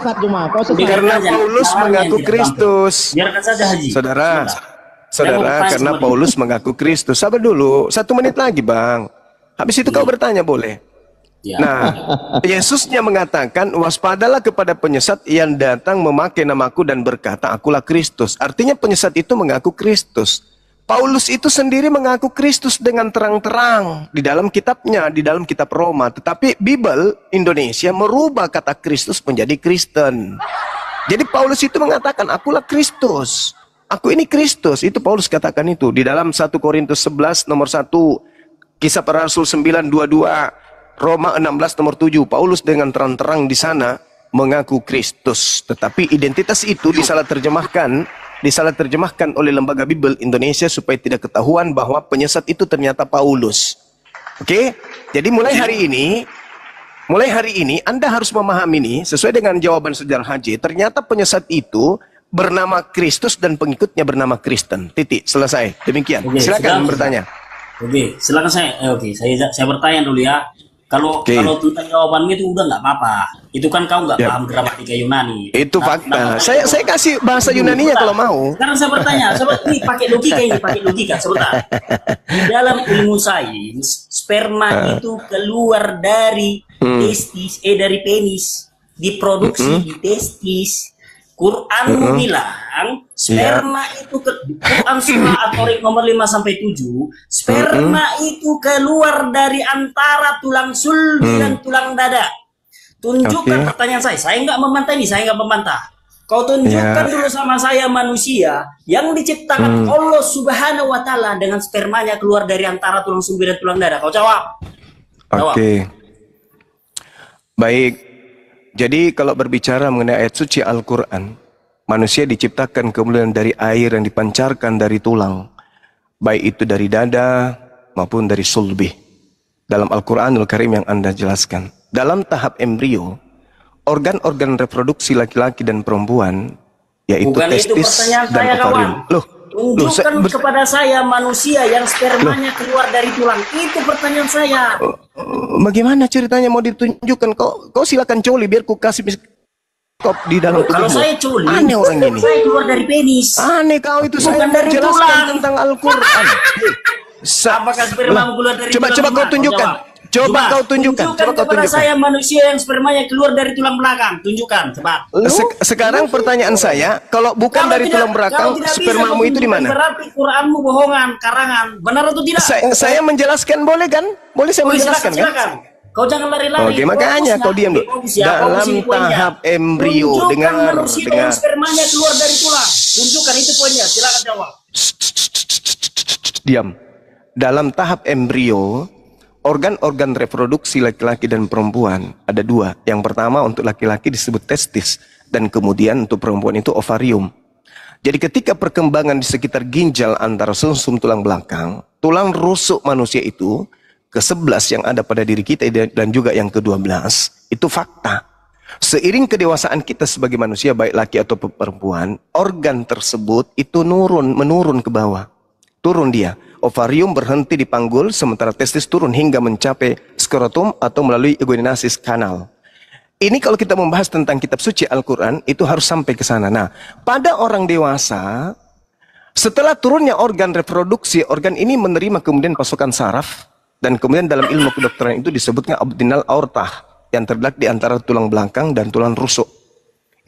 Karena Paulus mengaku Kristus. Biarkan saja Haji. Saudara, karena Paulus mengaku Kristus. Sabar dulu, 1 menit lagi Bang. Habis itu kau bertanya boleh. Nah, Yesusnya mengatakan, waspadalah kepada penyesat yang datang memakai namaku dan berkata, akulah Kristus. Artinya penyesat itu mengaku Kristus. Paulus itu sendiri mengaku Kristus dengan terang-terang di dalam kitabnya, di dalam kitab Roma. Tetapi Bible Indonesia merubah kata Kristus menjadi Kristen. Jadi Paulus itu mengatakan, akulah Kristus. Aku ini Kristus. Itu Paulus katakan itu. Di dalam 1 Korintus 11 nomor 1, Kisah Para Rasul 9:22, Roma 16 nomor 7. Paulus dengan terang-terang di sana mengaku Kristus. Tetapi identitas itu disalah terjemahkan oleh Lembaga Bible Indonesia supaya tidak ketahuan bahwa penyesat itu ternyata Paulus. Oke? Jadi mulai hari ini mulai hari ini Anda harus memahami ini sesuai dengan jawaban sejarah haji. Ternyata penyesat itu bernama Kristus dan pengikutnya bernama Kristen. Titik, selesai. Demikian. Oke, silakan bertanya. Oke, silakan saya bertanya dulu ya. Kalau tentang jawabannya itu udah nggak apa-apa. Itu kan kau nggak paham gramatika Yunani. Itu fakta. Saya kasih bahasa Yunaninya kalau mau. Sekarang saya bertanya, ini pakai logika sebentar. Di dalam ilmu sains, sperma itu keluar dari testis, dari penis, diproduksi di testis. Quran bilang sperma itu Quran surah At-Tariq nomor 5 sampai 7, sperma itu keluar dari antara tulang sulbi dan tulang dada. Tunjukkan pertanyaan saya nggak membantah ini, saya nggak membantah. Kau tunjukkan dulu sama saya manusia yang diciptakan Allah Subhanahu wa taala dengan spermanya keluar dari antara tulang sulbi dan tulang dada. Kau jawab. Oke. Baik. Jadi kalau berbicara mengenai ayat suci Al-Quran, manusia diciptakan kemudian dari air yang dipancarkan dari tulang, baik itu dari dada maupun dari sulbi. Dalam Al-Quranul Karim yang Anda jelaskan, dalam tahap embrio, organ-organ reproduksi laki-laki dan perempuan, yaitu bukan testis itu dan ovarium. Tunjukkan kepada saya manusia yang spermanya keluar dari tulang. Itu pertanyaan saya. Bagaimana ceritanya mau ditunjukkan? Kau silakan coli biar ku kasih kop di dalam tubuhmu. Kalau saya coli, aneh orang ini. Saya keluar dari penis. Aneh kau itu. Bukan saya dari menjelaskan tulang tentang Al-Quran. Apakah sperma keluar dari tulang? Coba kau tunjukkan. Coba kau tunjukkan. Coba kau kepada tunjukkan. saya manusia yang spermanya keluar dari tulang belakang. Tunjukkan, cepat. Sekarang pertanyaan saya, kalau bukan dari tulang belakang, spermamu itu di mana? Berarti Quranmu bohongan, karangan. Benar atau tidak? Saya menjelaskan, boleh kan? Boleh saya menjelaskan kan? Kau jangan lari-lari. Oke, makanya kau diam dulu. Dalam tahap embrio, dengar. Spermanya keluar dari tulang. Tunjukkan itu poinnya. Silakan jawab. Diam. Dalam tahap embrio, organ-organ reproduksi laki-laki dan perempuan ada dua. Yang pertama untuk laki-laki disebut testis, dan kemudian untuk perempuan itu ovarium. Jadi ketika perkembangan di sekitar ginjal antara sumsum tulang belakang, tulang rusuk manusia itu ke-11 yang ada pada diri kita dan juga yang ke-12, itu fakta. Seiring kedewasaan kita sebagai manusia, baik laki atau perempuan, organ tersebut itu menurun ke bawah. Turun dia. Ovarium berhenti di panggul, sementara testis turun hingga mencapai skrotum atau melalui eugenosis kanal. Ini kalau kita membahas tentang kitab suci Al-Quran, itu harus sampai ke sana. Nah, pada orang dewasa, setelah turunnya organ reproduksi, organ ini menerima kemudian pasokan saraf, dan kemudian dalam ilmu kedokteran itu disebutnya abdominal aorta, yang terletak di antara tulang belakang dan tulang rusuk.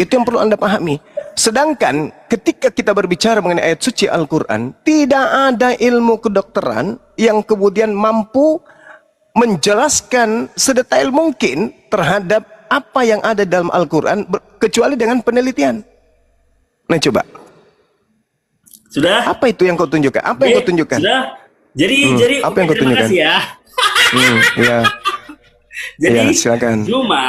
Itu yang perlu Anda pahami. Sedangkan ketika kita berbicara mengenai ayat suci Al-Quran, tidak ada ilmu kedokteran yang kemudian mampu menjelaskan sedetail mungkin terhadap apa yang ada dalam Al-Quran, kecuali dengan penelitian. Nah coba. Sudah? Apa itu yang kau tunjukkan? Apa yang kau tunjukkan? Sudah. Jadi apa yang kau tunjukkan? Kasih ya. Ya. Jadi ya, silakan. Cuma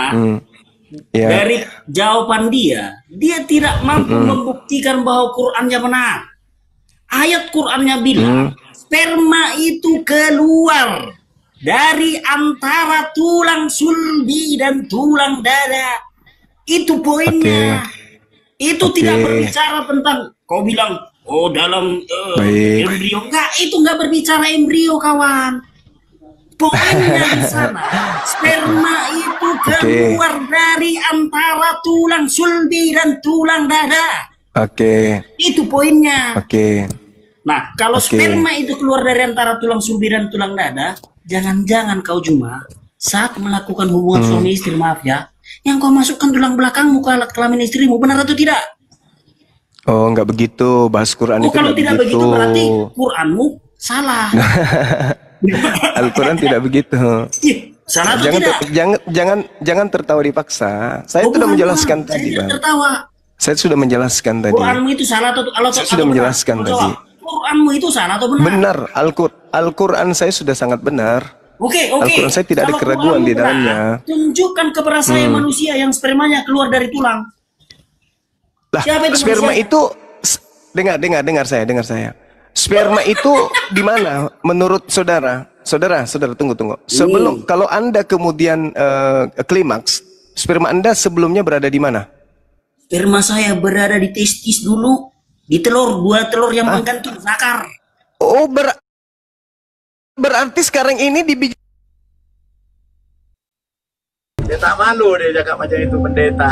ya. Dari jawaban dia tidak mampu membuktikan bahwa Qurannya benar. Ayat Qurannya bilang sperma itu keluar dari antara tulang sulbi dan tulang dada. Itu poinnya. Itu tidak berbicara tentang, kau bilang, oh dalam embrio. Enggak, itu enggak berbicara embrio, kawan. Poinnya di sana, sperma itu keluar dari antara tulang sulbi dan tulang dada. Itu poinnya. Nah, kalau sperma itu keluar dari antara tulang sulbi dan tulang dada, jangan-jangan kau cuma saat melakukan hubungan suami istri, maaf ya, yang kau masukkan tulang belakangmu ke kelamin istrimu, benar atau tidak? Oh, enggak begitu. Bahas Quran itu kalau tidak begitu berarti Quranmu salah. Al-Quran tidak begitu. Salah atau jangan tertawa dipaksa. Saya sudah menjelaskan tadi, Bang. Tertawa. Saya sudah menjelaskan tadi. Quranmu itu salah atau saya sudah menjelaskan tadi. Quranmu itu salah atau benar? Benar. Al-Quran saya sudah sangat benar. Oke. Al-Quran saya tidak ada keraguan di dalamnya. Tunjukkan kepada saya manusia yang spermanya keluar dari tulang. Lah, sperma itu dengar saya. Sperma itu di mana menurut saudara? saudara, tunggu. Sebelum, kalau Anda kemudian klimaks, sperma Anda sebelumnya berada di mana? Sperma saya berada di testis dulu, di telur, 2 telur yang menggantung zakar. Oh, berarti sekarang ini di biji. Dia tak malu dia cakap macam itu, pendeta.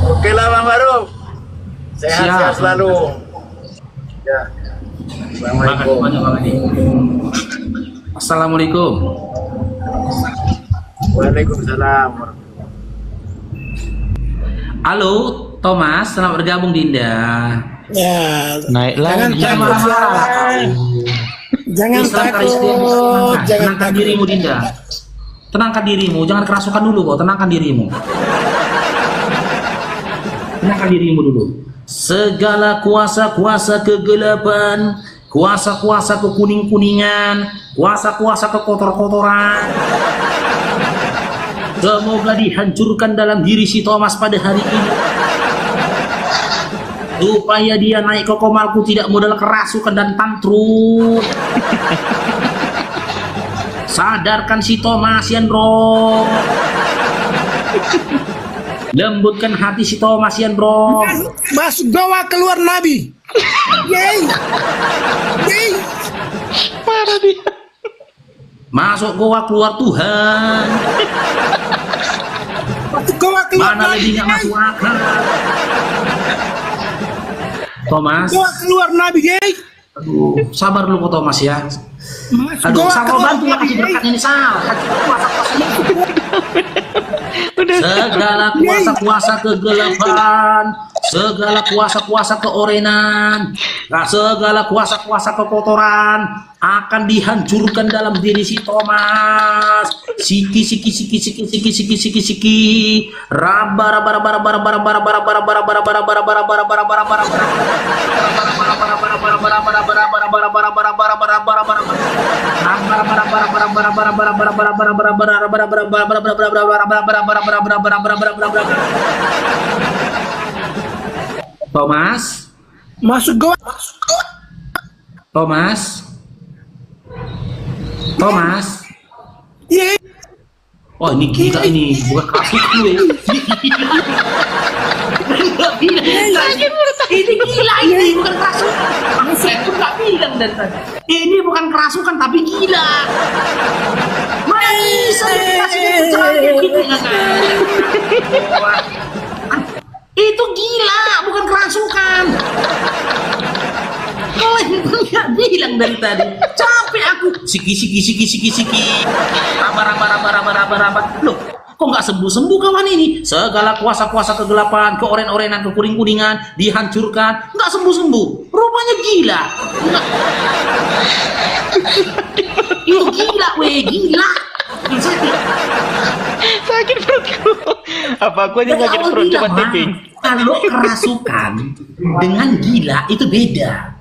Oke lah Bang Baru. Sehat-sehat selalu. Ya. Assalamualaikum. Waalaikumsalam. Halo, Thomas, selamat bergabung Dinda. Ya. Naik lagi. Jangan takut. Tenangkan dirimu, Dinda. Tenangkan dirimu, jangan kerasukan dulu kok. Tenangkan dirimu. Tenangkan dirimu dulu. Segala kuasa-kuasa kegelapan, kuasa-kuasa kekuning-kuningan, kuasa-kuasa kekotor-kotoran, semoga dihancurkan dalam diri si Thomas pada hari ini, supaya dia naik ke komalku tidak modal kerasukan dan tantrum. Sadarkan si Thomas Yandro, lembutkan hati si Thomas Yandro. Masuk goa keluar Nabi. Yeay. Parah dia. Masuk goa keluar Tuhan. Masuk goa keluar mana lebih nggak masuk akal. Thomas. Goa keluar Nabi. Yeay. Aduh, sabar dulu kok Thomas ya. Aduh, Sal, bantu lah kasih berkat ini Sal. Segala kuasa-kuasa kegelapan, segala kuasa-kuasa keorenan, segala kuasa-kuasa kekotoran akan dihancurkan dalam diri si Thomas. Siki raba raba raba raba raba raba raba raba raba raba raba raba raba raba raba raba raba Thomas, masuk goa. Thomas. Yeay. Oh ini gila ini, bukan kerasukan lu. Ini gila ini, bukan kerasukan. Saya pun gak bilang dari tadi. Ini bukan kerasukan tapi gila. Bisa itu gila, bukan kerasukan. Kalian nggak bilang dari tadi. Capek aku. Siki. Raba. Loh, kok nggak sembuh kawan ini? Segala kuasa-kuasa kegelapan, keoren-orenan, kekuning-kuningan dihancurkan. Nggak sembuh. Rupanya gila. Itu gila, gila. Sakit perutku. Apa aku aja sakit perut, coba tipping. Kalau kerasukan dengan gila itu beda.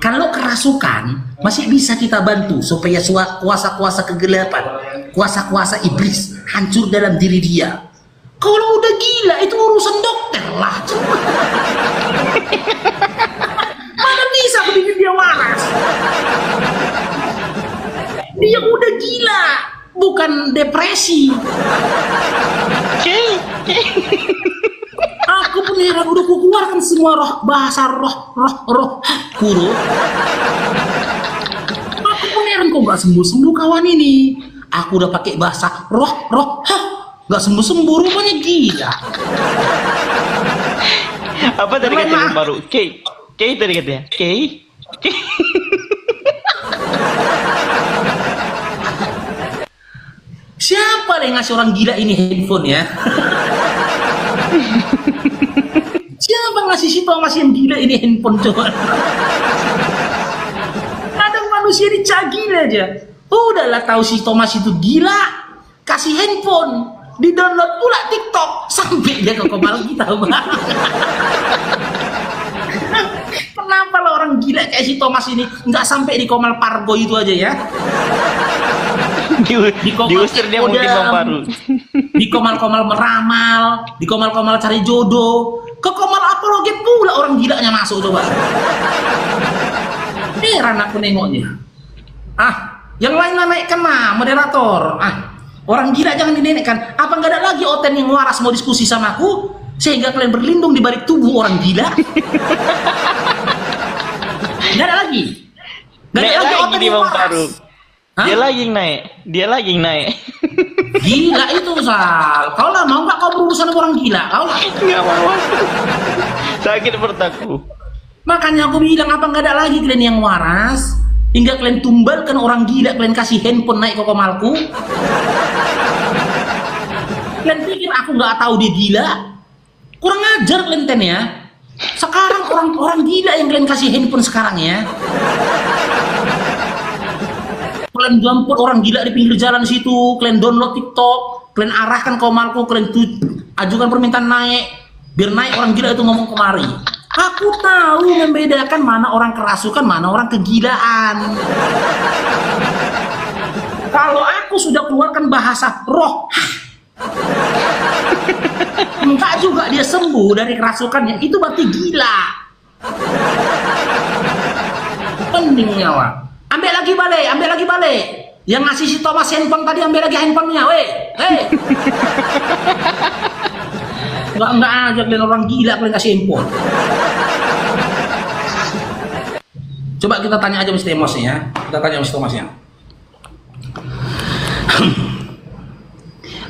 Kalau kerasukan masih bisa kita bantu supaya kuasa-kuasa kegelapan, kuasa-kuasa iblis hancur dalam diri dia. Kalau udah gila itu urusan dokter lah. Mana bisa begini dia waras? Dia udah gila, bukan depresi. Aku pun heran, udah kukeluarkan semua bahasa roh kuro. Aku pun heran kok gak sembuh kawan ini. Aku udah pakai bahasa roh gak sembuh rupanya gila. Apa tadi katanya baru? K tadi katanya. K. Siapa yang ngasih orang gila ini handphone ya? Siapa ngasih si Thomas yang gila ini handphone coba? Ada manusia dicagil aja. Udahlah tahu si Thomas itu gila, kasih handphone, di-download pula TikTok, sampai dia ke kepala kita. Kenapa lah orang gila kayak si Thomas ini nggak sampai di Komal Pargo itu aja ya? Diusir dia mungkin Bang Paru. Di komal-komal meramal, di komal-komal cari jodoh, ke komal apologet pula orang gilanya masuk coba. Heran aku nengoknya. Yang lain naikkan moderator. Orang gila jangan dinaikkan. Apa nggak ada lagi Oten yang waras mau diskusi sama aku sehingga kalian berlindung di balik tubuh orang gila? Nggak ada lagi. Nggak ada lagi Oten yang waras. Dia lagi yang naik. Gila itu, Sal. Kau lah mau nggak kau berurusan sama orang gila? Kau lah. Nggak mau. Sakit perut aku. Makanya aku bilang apa nggak ada lagi kalian yang waras hingga kalian tumbalkan orang gila, kalian kasih handphone naik ke komalku. Kalian pikir aku nggak tahu dia gila? Kurang ajar kalian ya. Sekarang orang gila yang kalian kasih handphone sekarang ya. Kalian jemput orang gila di pinggir jalan situ, kalian download TikTok, kalian arahkan komalku, kalian ajukan permintaan naik, biar naik orang gila itu ngomong kemari. Aku tahu membedakan mana orang kerasukan, mana orang kegilaan. Kalau aku sudah keluarkan bahasa roh, enggak juga dia sembuh dari kerasukannya, itu berarti gila. Penting nyawa. Ambil lagi balik. Yang ngasih si Thomas handphone tadi, ambil lagi handphonenya, Enggak aja kalian orang gila kalian kasih handphone. Coba kita tanya aja Mr. Amos ya. Kita tanya Mr. Thomasnya.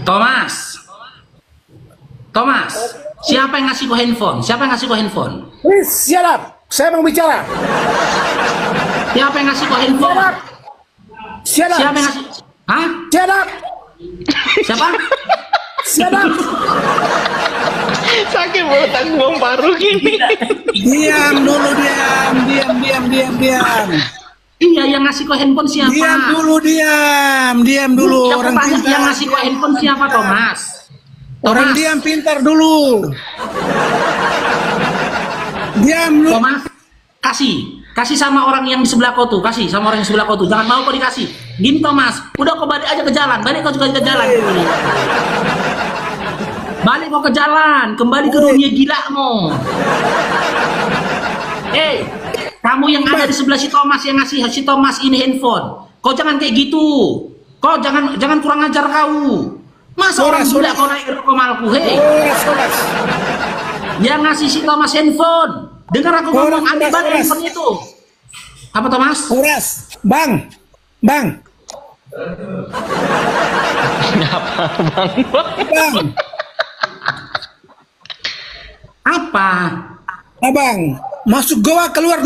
Thomas, siapa yang ngasih kau handphone? Please, shut up. Saya mau bicara. Siapa yang ngasih kau handphone? Shut up. Siapa yang ngasih? Hah? Shut up. Siapa? Shut up. Sakit perut aku Bang Faruk ini. Diam dulu, diam. Iya, yang ngasih kau handphone siapa? Diam dulu. Orang pintar. Yang ngasih kau handphone siapa, Thomas? Orang diam pintar dulu. Diam lu. Thomas, kasih sama orang yang di sebelah kau tuh, jangan mau kau dikasih. Gini Thomas, udah kau balik aja ke jalan, balik kau juga ke jalan. Balik kau ke jalan, kembali ke dunia gilamu. Kamu yang ada di sebelah si Thomas yang ngasih si Thomas ini handphone, kau jangan kayak gitu. Kau jangan kurang ajar kau. Masa orang gila kau naik ke komalku, Yang ngasih si Thomas handphone. Dengar aku ngomong, ambil balik handphone itu. Apa Thomas? Horas, Bang. Apa? Abang, masuk goa keluar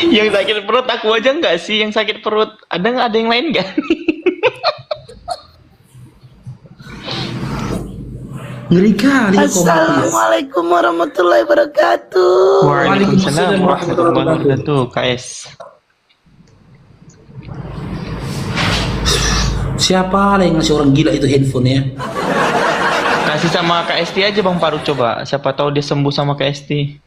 Yang sakit perut aku aja nggak sih? Yang sakit perut ada yang lain nggak? Ngeri kali. Assalamualaikum warahmatullahi wabarakatuh. Waalaikumsalam warahmatullahi wabarakatuh. KS. Siapa yang ngasih orang gila itu handphone ya? Kasih sama KST aja Bang Faruk coba. Siapa tahu dia sembuh sama KST.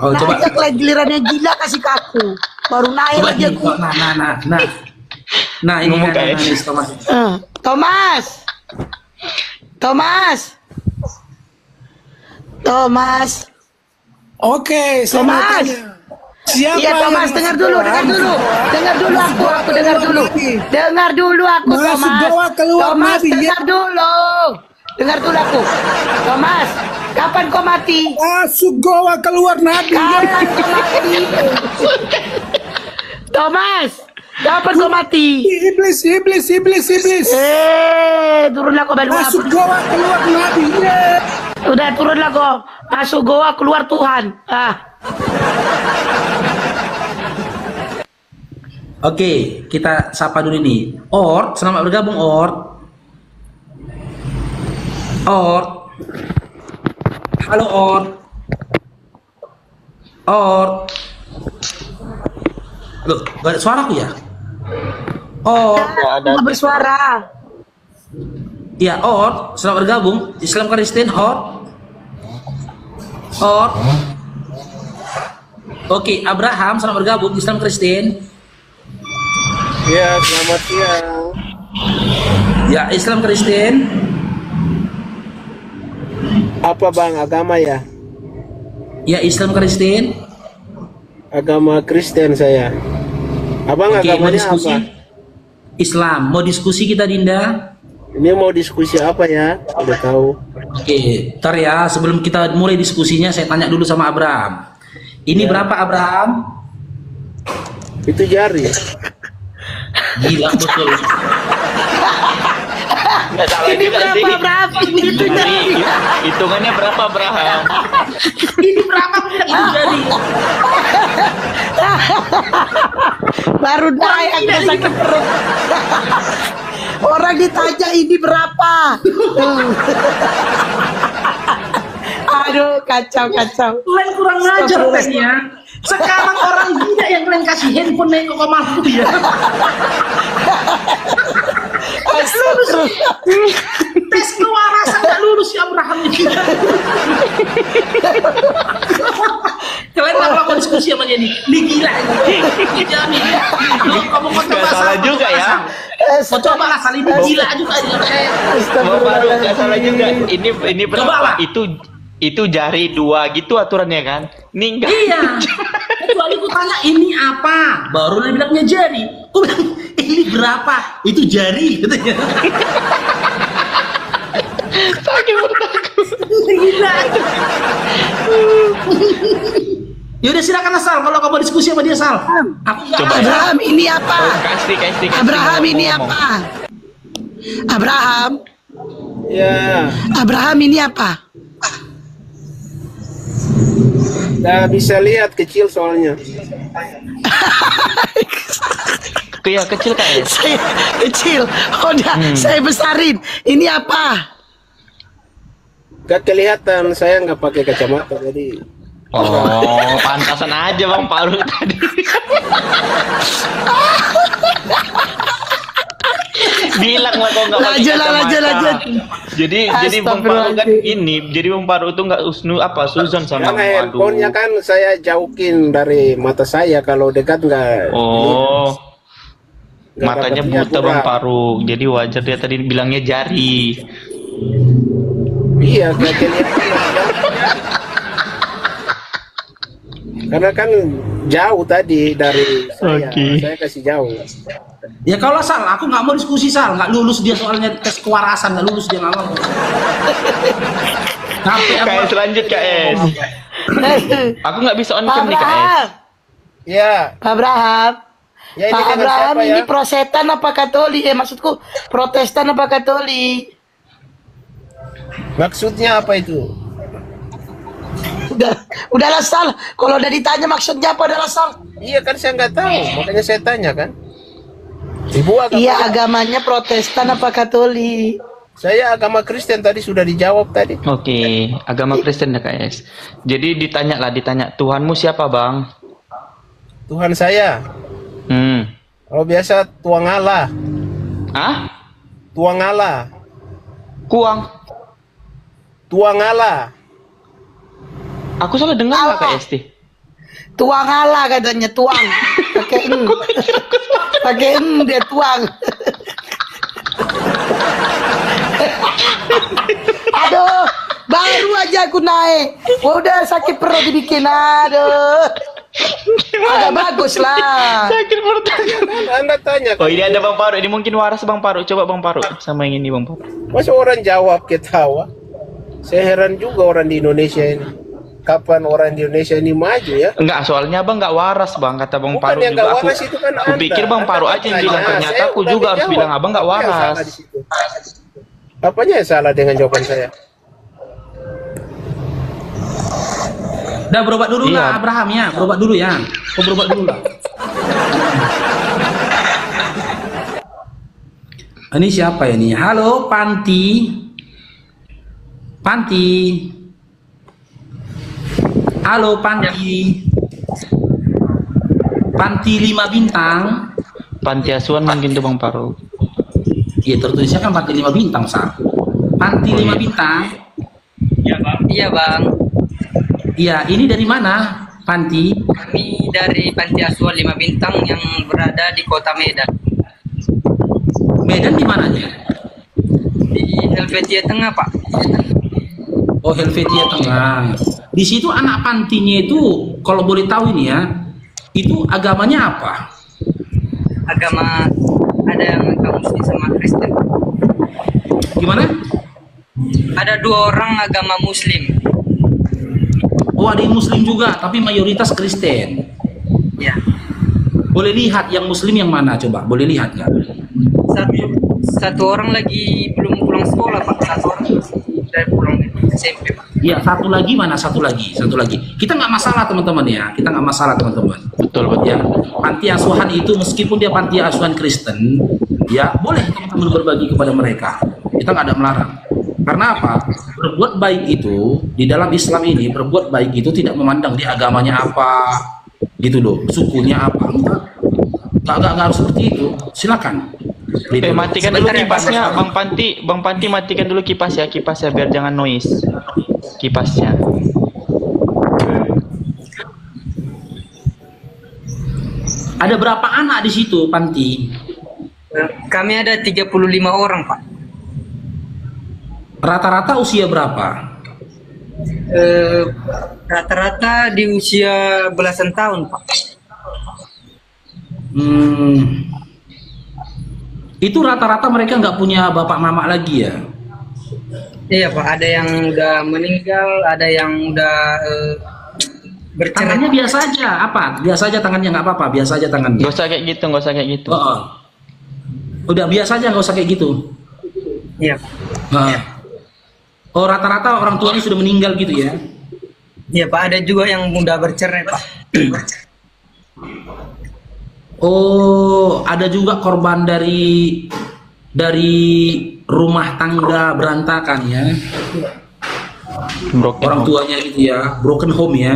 Oh, coba. Kalau gilirannya gila kasih ke aku. Baru naik coba aja aku. Nah, ini ngomong KS. Thomas. Oke, Thomas. Siapa? Iya Thomas, dengar dulu aku Masuk Thomas. goa keluar Thomas, Nabi, dengar dulu aku. Thomas, kapan kau mati? Masuk goa keluar Nabi. Kapan kau mati? Thomas, kapan kau mati? Iblis. Turunlah kau balik. Masuk goa keluar Nabi. Udah turunlah kau. Masuk goa keluar Tuhan. Oke, kita sapa dulu nih. Ort, selamat bergabung Ort. Halo Ort. Loh, gak ada suaraku ya? Nggak bersuara. Ya, Ort, selamat bergabung. Islam Kristen, Ort. Oke, Abraham, selamat bergabung. Islam Kristen. Ya, selamat siang. Ya, Islam Kristen. Apa bang agama ya? Ya Islam Kristen. Agama Kristen saya. Abang Oke, mau agamanya diskusi? apa? Islam. Mau diskusi kita Dinda? Ini mau diskusi apa ya? Udah tahu. Oke, ntar ya sebelum kita mulai diskusinya saya tanya dulu sama Abraham. Ini berapa Abraham? Itu jari. Gila betul. Nggak salah Ini juga berapa sih. Abraham? Itu Jadi, hitungannya berapa Abraham? Ini berapa itu jadi? baru naik agak sakit perut. Orang ditanya ini berapa? Aduh, kacau. Kalian kurang ajar tesnya. Sekarang orang gila yang kalian kasih handphone naik ke mampu ya. Lulus. Tes kewarasan nggak lulus ya Abraham ini. Kalian nggak mau diskusi sama dia nih? Ini gila ini. Jamin. Kamu mau coba salah juga ya. Mau coba lah kali ini gila juga dia saya. Bang Faruk nggak salah juga. Ini berapa? Coba lah. Itu jari 2 gitu aturannya kan? Ini enggak. Iya. Kecuali ku tanya ini apa, baru dia bilangnya jari. Ku bilang ini berapa? Itu jari katanya. Sakit bertakut. Gila. Yaudah silakan Sal, kalau kamu diskusi sama dia Sal. Aku nggak Coba. Abraham ini apa? Kasih. Abraham ini apa? Abraham. Ya, Abraham ini apa? nggak bisa lihat kecil soalnya. Iya kecil kayak. Saya kecil. Udah, saya besarin. Ini apa? Gak kelihatan, saya nggak pakai kacamata jadi. Oh, pantasan aja Bang Faruk tadi. Bilang lah kok nggak pakai kacamata. Lanjut. Jadi Bang Faruk kan ini, jadi Bang Faruk tuh nggak suzon sama Karena handphonenya kan saya jauhin dari mata saya, kalau dekat nggak. Oh, nggak matanya dapatnya buta Bang kurang. Faruk. Jadi wajar dia tadi bilangnya jari. Iya, nggak kelihatan. Karena kan jauh tadi dari saya, saya kasih jauh. Ya kalau Sal, aku nggak mau diskusi Sal, nggak lulus dia soalnya tes kewarasan, nggak lulus dia nggak mau. KS lanjut KS. Aku nggak bisa on cam nih KS. Ya. Pak Abraham. Ya, ini Pak dengan Abraham siapa, ini ya? Protesan apa Katolik? Maksudku Protestan apa Katolik? Maksudnya apa itu? Udahlah Sal, kalau udah ditanya maksudnya apa udahlah Sal. Iya kan saya nggak tahu, makanya saya tanya kan. Ibu agamanya? Iya agamanya Protestan apa Katolik? Saya agama Kristen, tadi sudah dijawab tadi. Oke, agama Kristen ya KS. Jadi ditanya Tuhanmu siapa Bang? Tuhan saya. Oh biasa tuang Allah. Ah? Tuang Allah. Kuang. Tuang Allah. Aku salah dengar nggak KS? Tuang Allah katanya tuang. Pakai pakai dia tuang. Aduh, baru aja aku naik. Udah sakit perut dibikin. Aduh. Agak bagus lah. Sakit perut. Anda tanya. Oh ini ada Bang Faruk. Ini mungkin waras Bang Faruk. Coba Bang Faruk sama yang ini Bang Faruk. Masa orang jawab ketawa? Saya heran juga orang di Indonesia ini. Kapan orang di Indonesia ini maju ya? Enggak, soalnya Bang nggak waras Bang, kata Bang Bukan Faruk yang juga. nggak waras itu kan Aku pikir Bang Faruk aja yang bilang, ternyata aku juga harus bilang Abang nggak waras. Apanya yang salah dengan jawaban saya? Udah berobat dulu lah Abraham ya, berobat dulu ya. Kau berobat dulu lah. Ini siapa ya nih? Halo Panti. Panti. Halo Panti. Panti 5 bintang. Panti asuhan mungkin tuh Bang Faruk. Iya tertulisnya kan Panti 5 bintang Sal. Panti 5 bintang. Iya Bang. Iya Bang. Iya, ini dari mana Panti? Kami dari Panti Asuhan 5 bintang yang berada di kota Medan. Medan di mananya? Di Helvetia Tengah Pak. Oh, Helvetia Tengah. Di situ anak pantinya itu, kalau boleh tahu ini ya, itu agamanya apa? Agama ada yang agama Muslim sama Kristen. Gimana? Ada 2 orang agama Muslim. Oh, ada yang Muslim juga, tapi mayoritas Kristen. Ya. Boleh lihat yang Muslim yang mana coba? Boleh lihat nggak? Satu orang lagi belum pulang sekolah, Pak. Satu orang dari pulang SMP, Pak. Iya, satu lagi mana? Satu lagi. Kita nggak masalah teman-teman ya. Kita nggak masalah teman-teman. Betul ya. Panti asuhan itu meskipun dia panti asuhan Kristen, ya boleh teman-teman berbagi kepada mereka. Kita nggak ada melarang. Karena apa? Berbuat baik itu di dalam Islam ini, berbuat baik itu tidak memandang dia agamanya apa, gitu loh, sukunya apa. Enggak harus seperti itu. Silakan. Matikan dulu kipasnya, Bang Panti matikan dulu kipasnya biar jangan noise. Kipasnya. Ada berapa anak di situ, Panti? Kami ada 35 orang, Pak. Rata-rata usia berapa? Rata-rata di usia belasan tahun, Pak. Itu rata-rata mereka nggak punya bapak mama lagi ya? Iya, Pak. Ada yang udah meninggal, ada yang udah bercerai. Tangannya biasa aja, apa? Biasa aja tangannya, nggak apa-apa, biasa aja tangannya. Nggak usah kayak gitu. Udah biasa aja, nggak usah kayak gitu. Iya. Oh, rata-rata orang tuanya sudah meninggal gitu ya? Iya, Pak. Ada juga yang udah bercerai, Pak. Oh, ada juga korban dari rumah tangga berantakan ya? Orang tuanya gitu ya, broken home ya?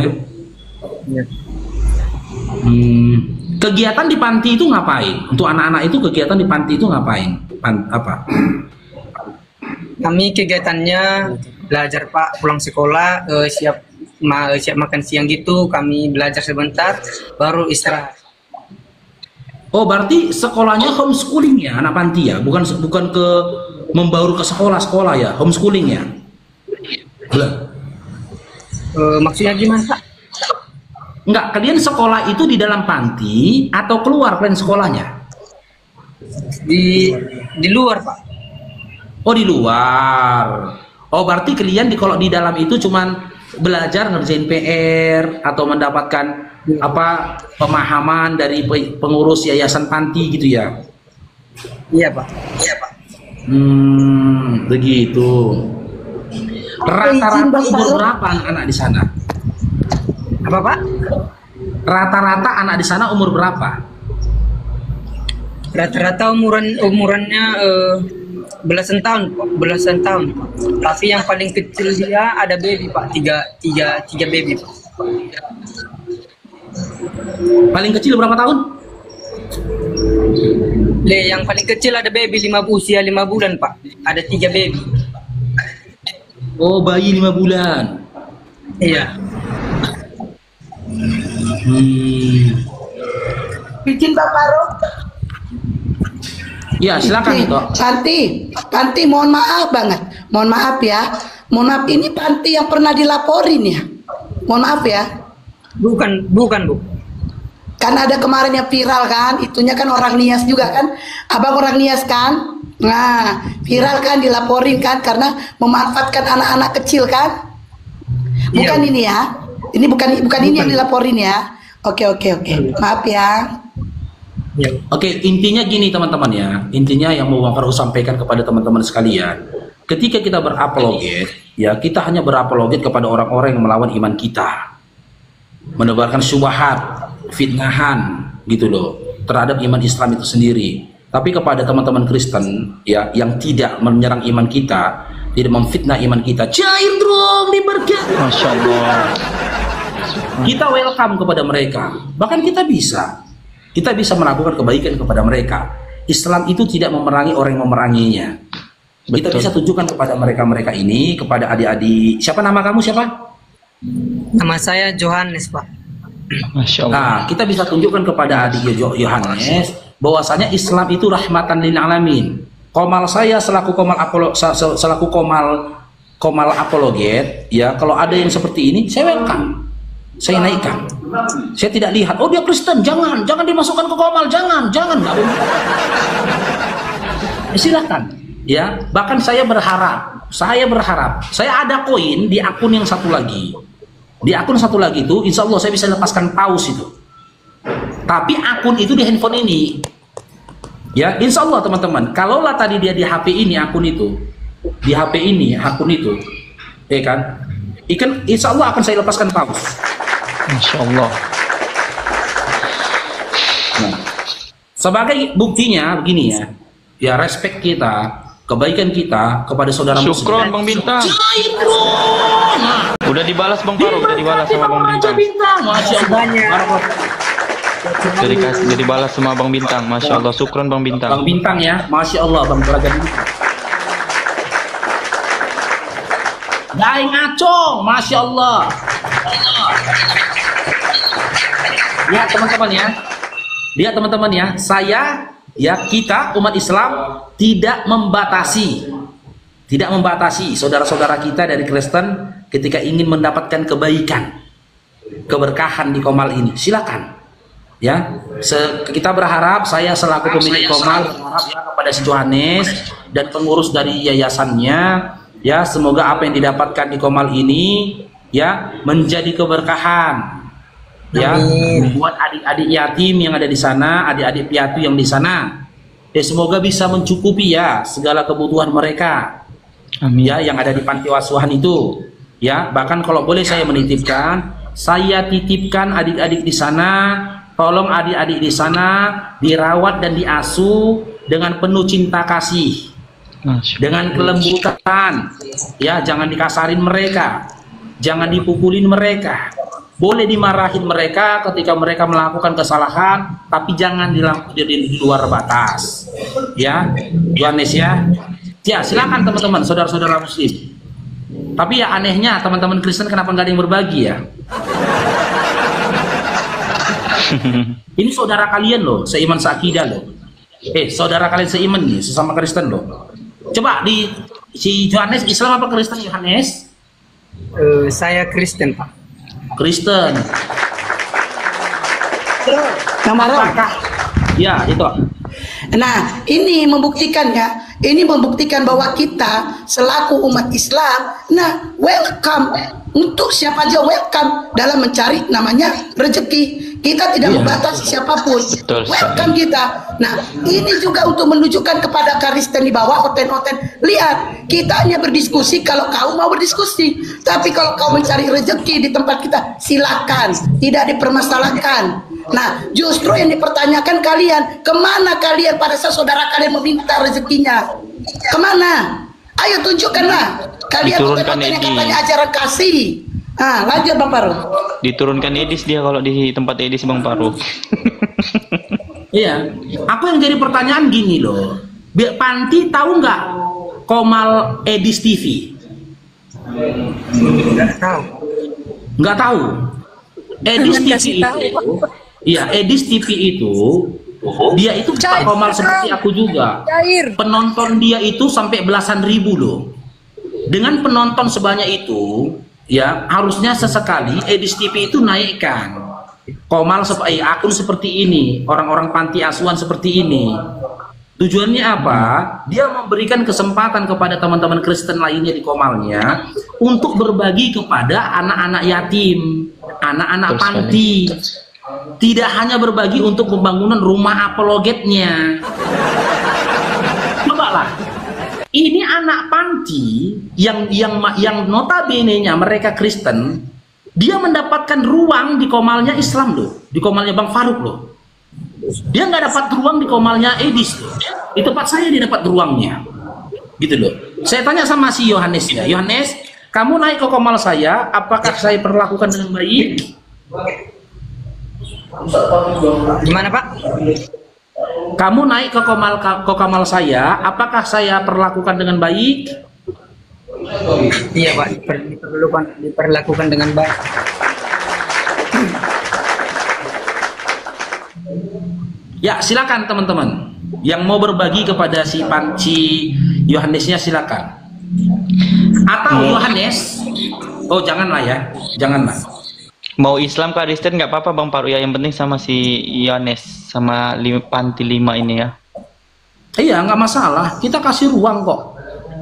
Kegiatan di panti itu ngapain? Untuk anak-anak itu kegiatan di panti itu ngapain? Apa? Kami kegiatannya belajar, Pak, pulang sekolah, siap makan siang gitu, kami belajar sebentar, baru istirahat. Oh, berarti sekolahnya homeschooling ya, anak panti ya, bukan ke membaur ke sekolah ya, homeschooling ya? Maksudnya gimana, Pak? Enggak, kalian sekolah itu di dalam panti atau keluar kalian sekolahnya? Di luar, Pak. Oh, di luar. Oh, berarti kalian kalau di dalam itu cuman belajar ngerjain PR atau mendapatkan apa pemahaman dari pengurus yayasan panti gitu ya? Iya, Pak. Begitu. Rata-rata umur berapa anak-anak di sana? Apa, Pak? Rata-rata anak di sana umur berapa? Rata-rata umurannya belasan tahun, Pak. Tapi yang paling kecil dia ada baby, Pak. Tiga baby, Pak. Paling kecil berapa tahun? Yang paling kecil ada baby usia 5 bulan, Pak. Ada 3 baby. Oh, bayi 5 bulan. Iya. Bikin Bapak Rob. Ya, silakan itu. Panti, mohon maaf banget. Mohon maaf ya. Mohon maaf, ini panti yang pernah dilaporin ya. Mohon maaf ya. Bukan, Bu. Kan ada kemarin yang viral kan, itunya kan orang Nias juga kan. Abang orang Nias kan. Nah, viral kan, dilaporin kan karena memanfaatkan anak-anak kecil kan. Bukan ini ya. Ini bukan ini yang dilaporin ya. Oke. Maaf ya. Oke, intinya gini teman-teman ya. Intinya yang mau Bang Faruk sampaikan kepada teman-teman sekalian. Ketika kita berapologet, ya kita hanya berapologet kepada orang-orang yang melawan iman kita. Menebarkan syubhat, fitnahan gitu loh terhadap iman Islam itu sendiri. Tapi kepada teman-teman Kristen ya yang tidak menyerang iman kita, tidak memfitnah iman kita, cair dong diberkat. Masya Allah. Kita welcome kepada mereka. Bahkan kita bisa melakukan kebaikan kepada mereka. Islam itu tidak memerangi orang yang memeranginya. Kita bisa tunjukkan kepada mereka ini, kepada adik-adik. Siapa nama kamu, siapa? Nama saya Johannes, Pak. Masya Allah. Nah, kita bisa tunjukkan kepada adik Yohanes bahwasanya Islam itu rahmatan lil alamin. Komal saya selaku komal komal apologet, ya kalau ada yang seperti ini, saya welcome, saya naikkan. Saya tidak lihat, oh dia Kristen, jangan dimasukkan ke komal, jangan, nggak boleh. Silakan, ya. Bahkan saya berharap, saya ada koin di akun yang satu lagi. Di akun satu lagi itu, insya Allah saya bisa lepaskan paus itu. Tapi akun itu di handphone ini. Ya, insya Allah teman-teman. Kalaulah tadi dia di HP ini akun itu, di HP ini akun itu, ya kan? Insya Allah akan saya lepaskan paus. Insya Allah. Nah, sebagai buktinya begini ya, ya respect kita, kebaikan kita kepada saudara muslim. Syukron Bang Bintang. Udah dibalas Bang Faru, udah dibalas sama Bang Bintang. Masya Allah. Udah dibalas sama Bang Bintang. Masya Allah, syukron Bang Bintang. Bang Bintang ya, Masya Allah Bang Beragan. Daeng Acong, Masya Allah. Ya teman-teman ya, lihat teman-teman ya, kita umat Islam tidak membatasi saudara-saudara kita dari Kristen ketika ingin mendapatkan kebaikan, keberkahan di komal ini, silakan. Ya, kita berharap, saya selaku pemilik komal berharap ya kepada si Johannes dan pengurus dari yayasannya, ya semoga apa yang didapatkan di komal ini ya menjadi keberkahan. Ya, buat adik-adik yatim yang ada di sana, adik-adik piatu yang di sana, ya semoga bisa mencukupi ya segala kebutuhan mereka. Amin. Ya, yang ada di panti asuhan itu. Ya, bahkan kalau boleh saya menitipkan, saya titipkan adik-adik di sana, tolong adik-adik di sana dirawat dan diasuh dengan penuh cinta kasih, dengan kelembutan. Ya, jangan dikasarin mereka, jangan dipukulin mereka. Boleh dimarahin mereka ketika mereka melakukan kesalahan, tapi jangan di luar batas. Ya, Yohanes ya. Ya, silakan teman-teman, saudara-saudara muslim. Tapi ya anehnya teman-teman Kristen kenapa nggak ada yang berbagi ya? Ini saudara kalian loh, seiman seakidah loh. Saudara kalian seiman nih, sesama Kristen loh. Coba si Yohanes Islam apa Kristen Yohanes? Saya Kristen Pak. Kristen. Apakah? Ya, itu. Nah, ini membuktikan ya. Ini membuktikan bahwa kita selaku umat Islam, nah welcome untuk siapa aja, welcome dalam mencari namanya rezeki. Kita tidak membatasi siapapun. Welcome kita. Nah, ini juga untuk menunjukkan kepada Kristen di bawah, oten-oten. Lihat, kita hanya berdiskusi kalau kau mau berdiskusi. Tapi kalau kau mencari rezeki di tempat kita, silakan. Tidak dipermasalahkan. Nah, justru yang dipertanyakan kalian, kemana kalian pada saat saudara kalian meminta rezekinya? Kemana? Ayo tunjukkanlah. Kalian oten-oten yang katanya ajaran kasih. Ah, lanjut Bang Paru. Diturunkan Edis dia kalau di tempat Edis Bang Paru. Iya, aku yang jadi pertanyaan gini loh. Panti tahu nggak Komal Edis TV? Nggak tahu. Edis TV itu, iya Edis TV itu, dia itu Pak Komal seperti aku juga. Penonton dia itu sampai belasan ribu loh. Dengan penonton sebanyak itu, ya harusnya sesekali Edis TV itu naikkan Komal akun seperti ini, orang-orang panti asuhan seperti ini. Tujuannya apa? Dia memberikan kesempatan kepada teman-teman Kristen lainnya di Komalnya untuk berbagi kepada anak-anak yatim, anak-anak panti. Tidak hanya berbagi untuk pembangunan rumah apologetnya. Coba lah. Ini anak panti yang notabene-nya mereka Kristen, dia mendapatkan ruang di Komalnya Islam loh, di Komalnya Bang Faruk loh. Dia nggak dapat ruang di Komalnya Edis loh. Di tempat saya dia dapat ruangnya, gitu loh. Saya tanya sama si Yohanes ya, Yohanes, kamu naik ke Komal saya, apakah saya perlakukan dengan baik? Gimana Pak? Kamu naik ke Komal saya, apakah saya perlakukan dengan baik? Iya Pak, diperlakukan dengan baik. Ya silakan teman-teman, yang mau berbagi kepada si Yohanesnya silakan. Atau Yohanes. Oh, janganlah ya. Janganlah. Mau Islam ke Kristen nggak apa-apa Bang Faruk ya, yang penting sama si Yohanes sama panti 5 ini ya. Iya, nggak masalah. Kita kasih ruang kok.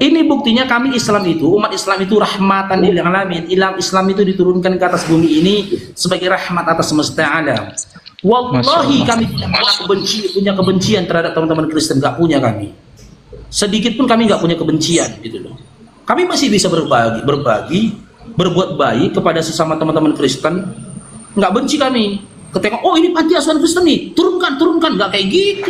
Ini buktinya kami Islam itu, umat Islam itu rahmatan lil alamin. Islam itu diturunkan ke atas bumi ini sebagai rahmat atas semesta alam. Wallahi kami tidak punya kebencian terhadap teman-teman Kristen, nggak punya kami. Sedikit pun kami nggak punya kebencian gitu loh. Kami masih bisa berbagi, berbuat baik kepada sesama teman-teman Kristen. Nggak benci kami. Ketika oh ini panti asuhan Kristen nih, turunkan, nggak kayak gitu.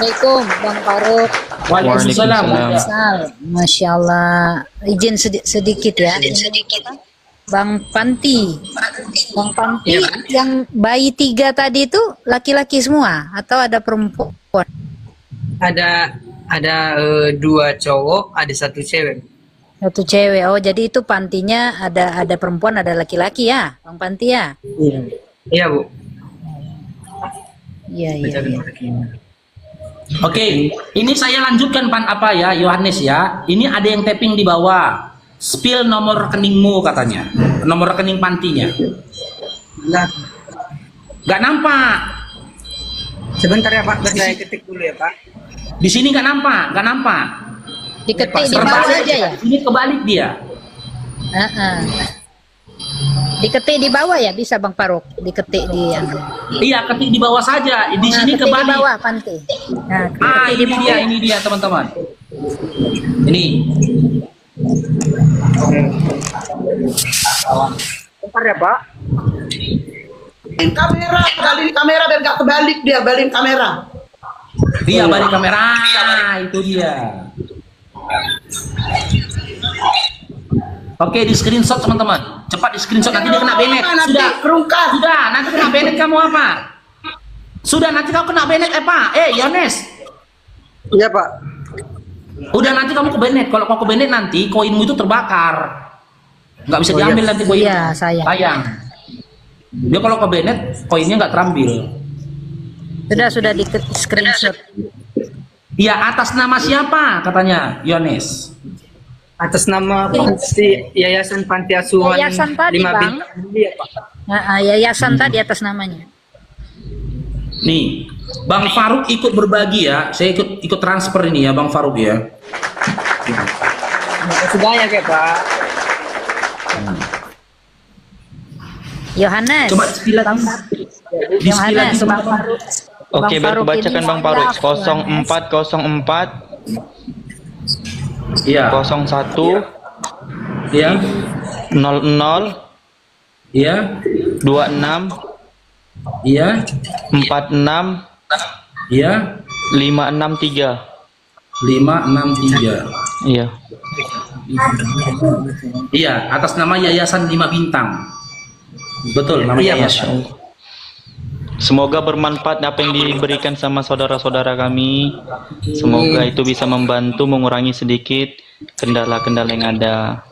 Assalamualaikum Bang Faruk. Waalaikumsalam. Masya Allah. Izin sedikit ya. Bang Panti. Bang Panti yang bayi 3 tadi itu laki-laki semua atau ada perempuan? Ada 2 cowok, ada 1 cewek. 1 cewek. Oh, jadi itu pantinya ada perempuan, ada laki-laki ya, Bang Panti ya? Iya. Iya, Bu. Iya. Oke, ini saya lanjutkan Yohanes ya. Ini ada yang tapping di bawah. Spill nomor rekeningmu katanya. Nomor rekening pantinya. Gak nampak. Sebentar ya Pak, saya ketik dulu ya Pak. Di sini gak nampak. Diketik di bawah aja ya. Ini kebalik dia. Diketik di bawah ya bisa Bang Faruk. Diketik di Iya, ketik di bawah saja. Di sini kebalik. Di bawah Panti. Nah, ini dia teman-teman. Ini. Bentar ya Pak. Kamera, balikin kamera biar nggak kebalik dia, balikin kamera. Iya, balik kamera. Itu dia. Oke, di screenshot teman-teman. Cepat di screenshot, nanti dia kena banned. Sudah, nanti kena banned kamu apa? Sudah, nanti kamu kena banned apa? Yohanes. Iya Pak. Udah, nanti kamu ke banned. Kalau kau ke banned nanti koinmu itu terbakar. Nggak bisa diambil nanti koin. Iya, sayang. Dia kalau ke banned, koinnya nggak terambil. Sudah di screenshot. Iya, atas nama siapa katanya Yohanes? Atas nama Yayasan Panti Asuhan Yayasan tadi, 5 Bang. Iya, Pak. Yayasan tadi atas namanya. Nih, Bang Faruk ikut berbagi ya. Saya ikut transfer ini ya, Bang Faruk ya. Makasih banyak ya, Pak. Yohanes. Coba Yohanes, Bang Faruk. Oke, biar aku bacakan Bang Faruk. 0404 Iya. 01 Iya. 00 Iya. 26 Iya. 46 Iya. 563. 563. Iya. Iya, atas nama Yayasan 5 Bintang. Betul, nama yayasan. Semoga bermanfaat apa yang diberikan sama saudara-saudara kami. Semoga itu bisa membantu mengurangi sedikit kendala-kendala yang ada.